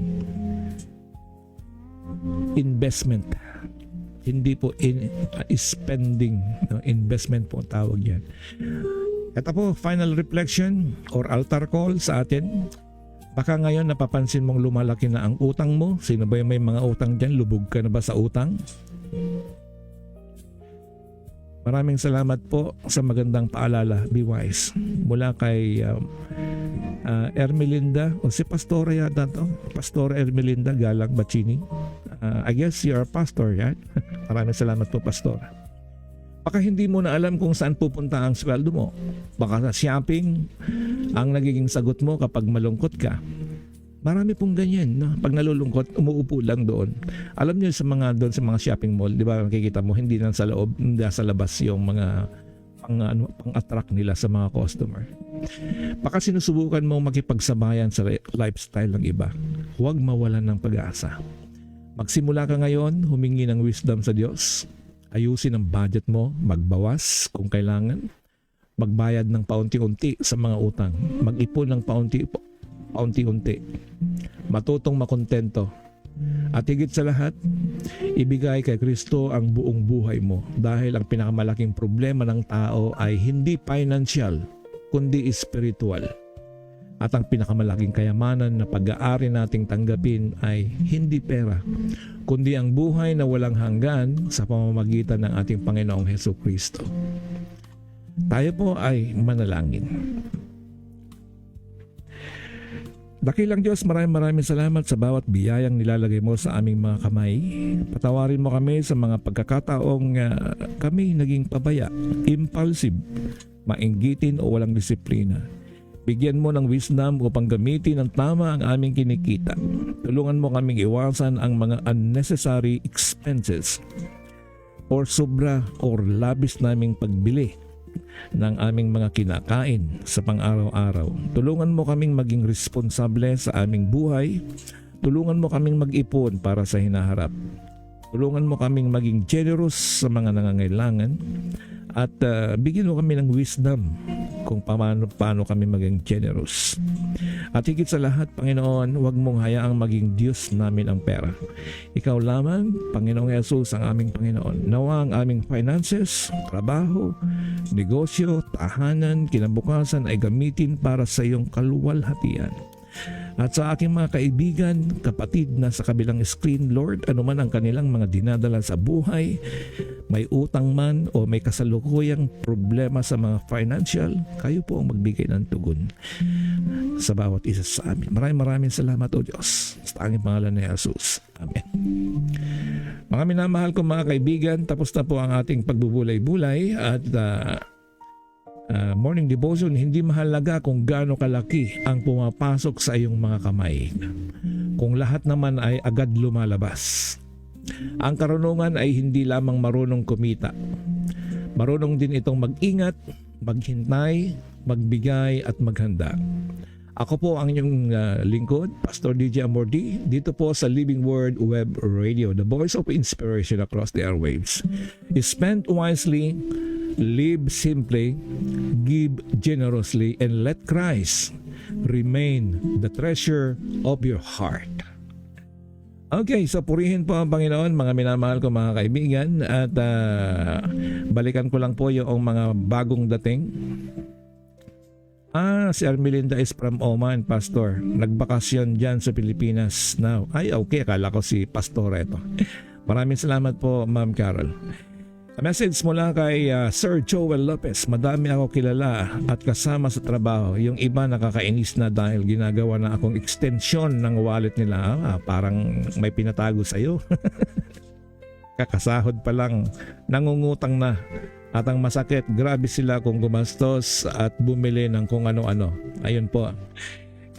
investment. Hindi po spending. Investment po ang tawag yan. Ito po, final reflection or altar call sa atin. Baka ngayon napapansin mong lumalaki na ang utang mo. Sino ba yung may mga utang dyan? Lubog ka na ba sa utang? Maraming salamat po sa magandang paalala. Be wise. Mula kay Ermelinda, o si Pastora yata to. Pastora Ermelinda Galang Bacini. I guess you're a pastor, yan? Maraming salamat po, Pastora. Baka hindi mo na alam kung saan pupunta ang sweldo mo. Baka sa shopping ang nagiging sagot mo kapag malungkot ka. Marami pong ganyan, no? Pag nalulungkot, umuupo lang doon. Alam niyo sa mga doon sa mga shopping mall, 'di ba? Nakikita mo hindi lang sa loob, hindi sa labas yung mga pang-attract nila sa mga customer. Baka sinusubukan mong makipagsabayan sa lifestyle ng iba. Huwag mawalan ng pag-asa. Magsimula ka ngayon, humingi ng wisdom sa Diyos. Ayusin ang budget mo, magbawas kung kailangan, magbayad ng paunti-unti sa mga utang, mag-ipon ng paunti-unti, matutong makontento, at higit sa lahat, ibigay kay Kristo ang buong buhay mo dahil ang pinakamalaking problema ng tao ay hindi financial, kundi spiritual. At ang pinakamalaking kayamanan na pag-aari nating tanggapin ay hindi pera, kundi ang buhay na walang hanggan sa pamamagitan ng ating Panginoong Hesukristo. Tayo po ay manalangin. Dakilang Diyos, maraming salamat sa bawat biyayang nilalagay mo sa aming mga kamay. Patawarin mo kami sa mga pagkakataong kami naging pabaya, impulsive, mainggitin o walang disiplina. Bigyan mo ng wisdom upang gamitin ng tama ang aming kinikita. Tulungan mo kaming iwasan ang mga unnecessary expenses or sobra or labis naming pagbili ng aming mga kinakain sa pang-araw-araw. Tulungan mo kaming maging responsable sa aming buhay. Tulungan mo kaming mag-ipon para sa hinaharap. Tulungan mo kaming maging generous sa mga nangangailangan At bigyan mo kami ng wisdom kung paano kami maging generous. At higit sa lahat, Panginoon, huwag mong hayaang maging Diyos namin ang pera. Ikaw lamang, Panginoong Jesus, ang aming Panginoon. Nawa ang aming finances, trabaho, negosyo, tahanan, kinabukasan ay gamitin para sa iyong kaluwalhatian. At sa aking mga kaibigan, kapatid na sa kabilang screen, Lord, anuman ang kanilang mga dinadala sa buhay, may utang man o may kasalukuyang problema sa mga financial, kayo po ang magbigay ng tugon sa bawat isa sa amin. Maraming salamat, O Diyos, sa tanging pangalan ni Jesus. Amen. Mga minamahal kong mga kaibigan, tapos na po ang ating pagbubulay-bulay at morning devotion. Hindi mahalaga kung gaano kalaki ang pumapasok sa iyong mga kamay, kung lahat naman ay agad lumalabas. Ang karunungan ay hindi lamang marunong kumita, marunong din itong mag-ingat, maghintay, magbigay at maghanda. Ako po ang inyong lingkod, Pastor DJ Amordi, dito po sa Living Word Web Radio, the voice of inspiration across the airwaves. Spend wisely, live simply, give generously, and let Christ remain the treasure of your heart. Okay, so purihin po ang Panginoon, mga minamahal ko mga kaibigan, at balikan ko lang po yung mga bagong dating. Si Armelinda is from Oman, Pastor. Nagbakasyon dyan sa Pilipinas now. Ay, okay, akala ko si Pastor ito. Maraming salamat po, Ma'am Carol. Message mula kay Sir Joel Lopez. Madami ako kilala at kasama sa trabaho. Yung iba nakakainis na dahil ginagawa na akong extension ng wallet nila. Parang may pinatago sa'yo. Kakasahod pa lang, nangungutang na. At ang masakit, grabe sila kung gumastos at bumili ng kung ano-ano. Ayun po.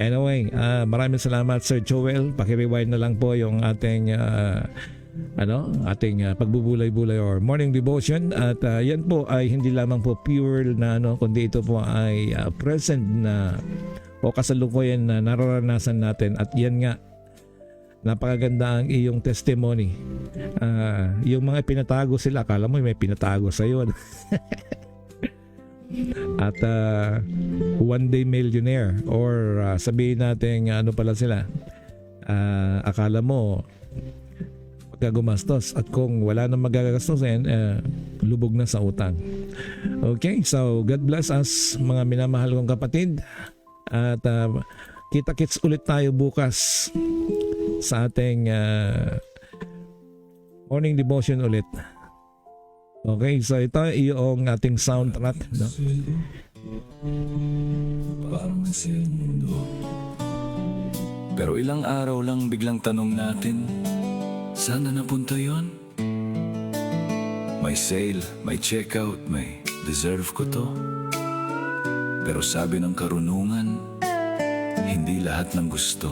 Anyway, maraming salamat Sir Joel. Paki-rewind na lang po yung ating pagbubulay-bulay or morning devotion. At yan po ay hindi lamang po pure na kundi ito po ay present na o kasalukuyan na nararanasan natin. At yan nga, napakaganda ang iyong testimony. Yung mga pinatago sila, akala mo may pinatago sa iyo. At one day millionaire or sabihin natin ano pala sila, akala mo gumastos at kung wala nang magagastosin, lubog na sa utang. Okay, so God bless us mga minamahal kong kapatid, at kita-kits ulit tayo bukas sa ating morning devotion ulit. Okay, so ito yung ating soundtrack, no? Parang nasa mundo. Pero ilang araw lang biglang tanong natin, saan na napunta yon? May sale, may checkout, may deserve ko to. Pero sabi ng karunungan, hindi lahat ng gusto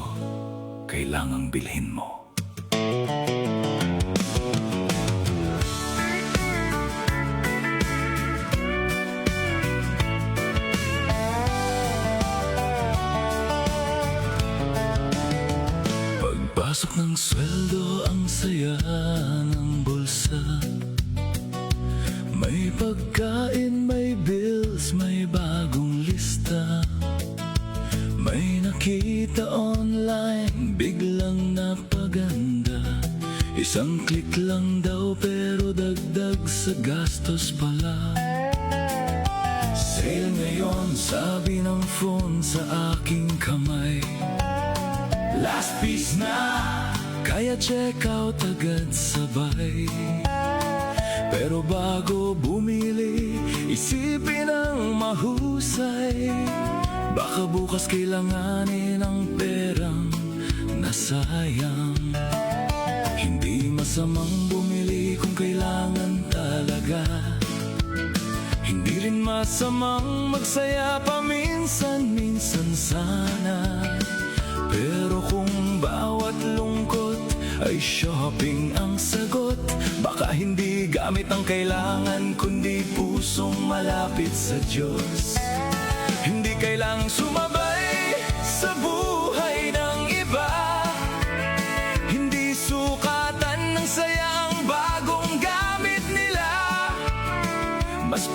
kailangang bilhin mo. Pagpasok ng sweldo, ang saya ng bulsa. May pagkain, may bills, may bagong lista. May nakita online, biglang napaganda. Isang click lang daw pero dagdag sa gastos pala. Sale ngayon, sabi ng phone sa aking kamay. Last piece na, kaya check out agad sabay. Pero bago bumili, isipin ang mahusay. Baka bukas kailanganin ang perang nasayang. Hindi masamang bumili kung kailangan talaga. Hindi rin masamang magsaya paminsan-minsan sana. Pero kung bawat lungkot ay shopping ang sagot, baka hindi gamit ang kailangan kundi pusong malapit sa Diyos. Hindi kailang sumabay sa buhay ng iba. Hindi sukatan ng saya ang bagong gamit nila. Mas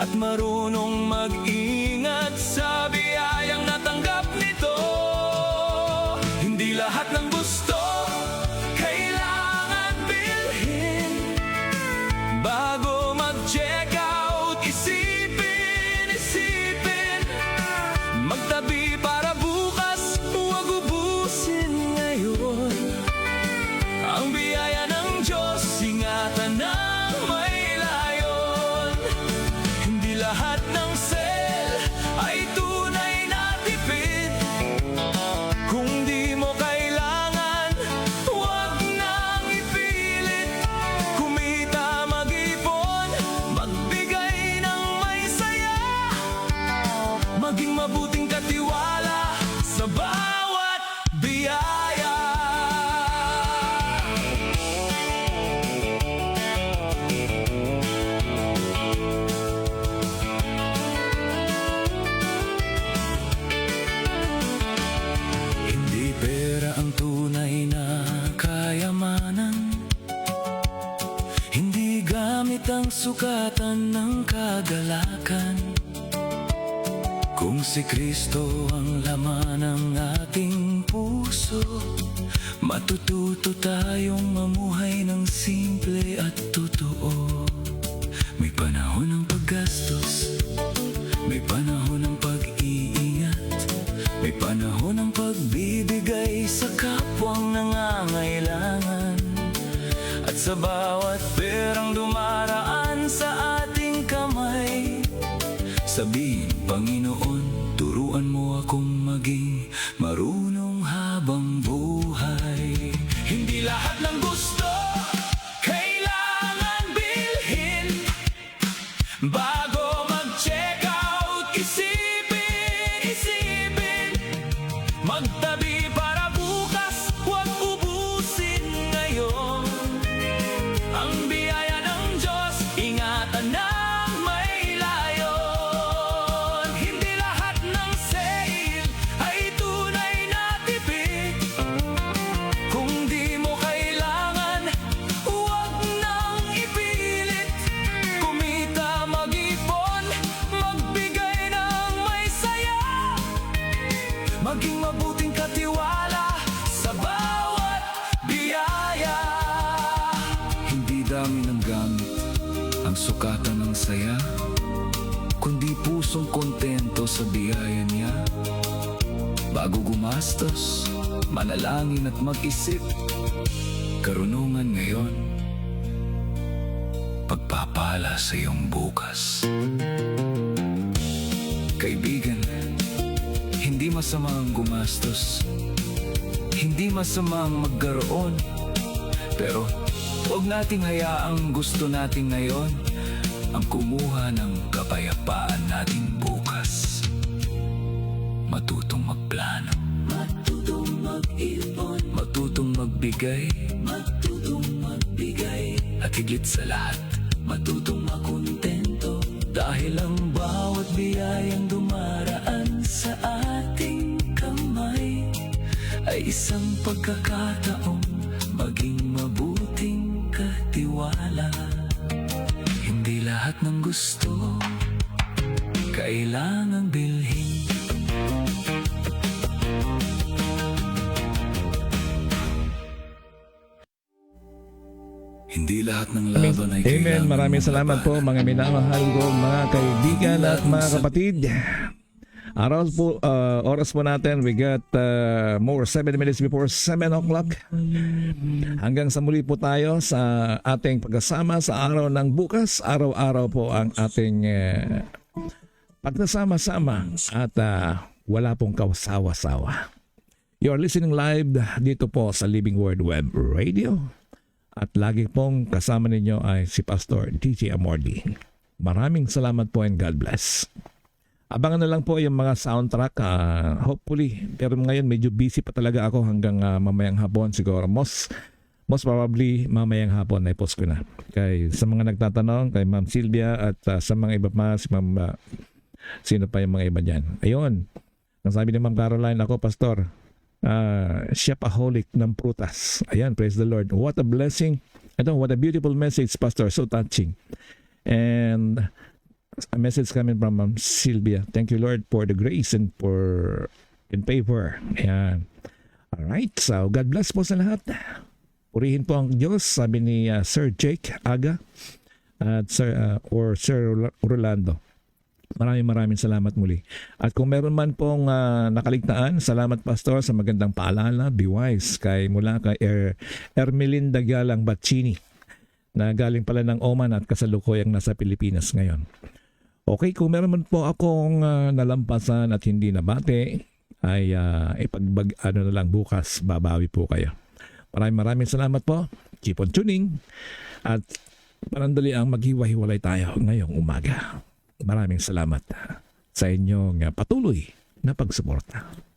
at marunong mag-ingat sa biyayang natanggap nito. Hindi lahat ng gusto kailangan bilhin. Bago mag-check out, isipin magtabi para bukas, huwag ubusin ngayon. Ang biyaya ng Diyos, ingatan ng may layon. Hindi lahat ng sale ay tunay na tipid. Kung di mo kailangan, huwag nang ipilit. Kumita, mag-ipon, magbigay ng may saya. Maging mabuting katiwala sa bawat biyaya. Hindi pera ang tunay na kayamanan. Hindi gamit ang sukatan ng kagalakan. Kung si Kristo ang laman ng ating puso, matututo tayong mamuhay ng simple at totoo. May panahon ng paggastos, may panahon ng pag-iingat, may panahon ng pagbibigay sa kapwang nangangailangan. At sa bawat perang dumaraan sa ating kamay, sabihin, Panginoon, turuan mo akong maging marunong habang buhay. Hindi lahat ng gusto kailangan bilhin. Bago mag-check out, isipin magtabi para bukas, huwag ubusin ngayon. Ang biyaya ng Diyos, ingatan ng may layon. Hindi lahat ng sale ay tunay na tipid. Kung di mo kailangan, huwag nang ipilit. Kumita, mag-ipon, magbigay ng may saya. Maging mabuting katiwala sa bawat biyaya. Hindi dami ng gamit ang sukatan ng saya, kundi pusong kontento sa biyaya niya. Bago gumastos, manalangin at mag-isip. Karunungan ngayon, pagpapala sa iyong bukas. Kaibigan, hindi masama ang gumastos, hindi masama ang magkaroon. Pero huwag nating hayaang gusto natin ngayon ang kumuha ng kapayapaan natin bukas. Matutong magplano, matutong mag-ipon, matutong magbigay, at higit sa lahat, matutong makontento. Dahil ang bawat biyayang dumaraan sa ating kamay ay isang pagkakataong maging mabuting katiwala. Hindi lahat ng gusto kailangang bilhin. Hindi lahat ng laban ay Amen. kailangan Maraming mong salamat po labanan. mga minamahal ko, mga kaibigan at mga kapatid. Oras po natin, we got more 7 minutes before 7 o'clock. Hanggang sa muli po tayo sa ating pagkasama sa araw ng bukas. Araw-araw po ang ating pagkasama-sama at wala pong kawasawa-sawa. You are listening live dito po sa Living Word Web Radio. At lagi pong kasama ninyo ay si Pastor DJ Amordi. Maraming salamat po and God bless. Abangan na lang po yung mga soundtrack, hopefully. Pero ngayon medyo busy pa talaga ako hanggang mamayang hapon siguro. Most probably mamayang hapon ay post ko na. Kay, sa mga nagtatanong, kay Ma'am Sylvia at sa mga iba pa, si Ma'am, sino pa yung mga iba dyan. Ayun, ang sabi ni Ma'am Caroline, ako Pastor, shopaholic ng prutas. Ayan, praise the Lord. What a blessing. Ito, what a beautiful message, Pastor. So touching. And A message coming from Sylvia. Thank you, Lord, for the grace and for in favor. Ayan. Alright, so God bless po sa lahat. Purihin po ang Diyos, sabi ni Sir Jake Aga at Sir Rolando. Maraming salamat muli. At kung meron man pong nakaligtaan, salamat Pastor sa magandang paalala. Be wise mula kay Ermelinda Galang Bacchini na galing pala ng Oman at kasalukuyang nasa Pilipinas ngayon. Okay, kung meron man po akong nalampasan at hindi nabate, ay na lang bukas, babawi po kayo. Maraming salamat po. Keep on tuning. At panandali ang maghiwa-hiwalay tayo ngayong umaga. Maraming salamat sa inyong patuloy na pagsuporta.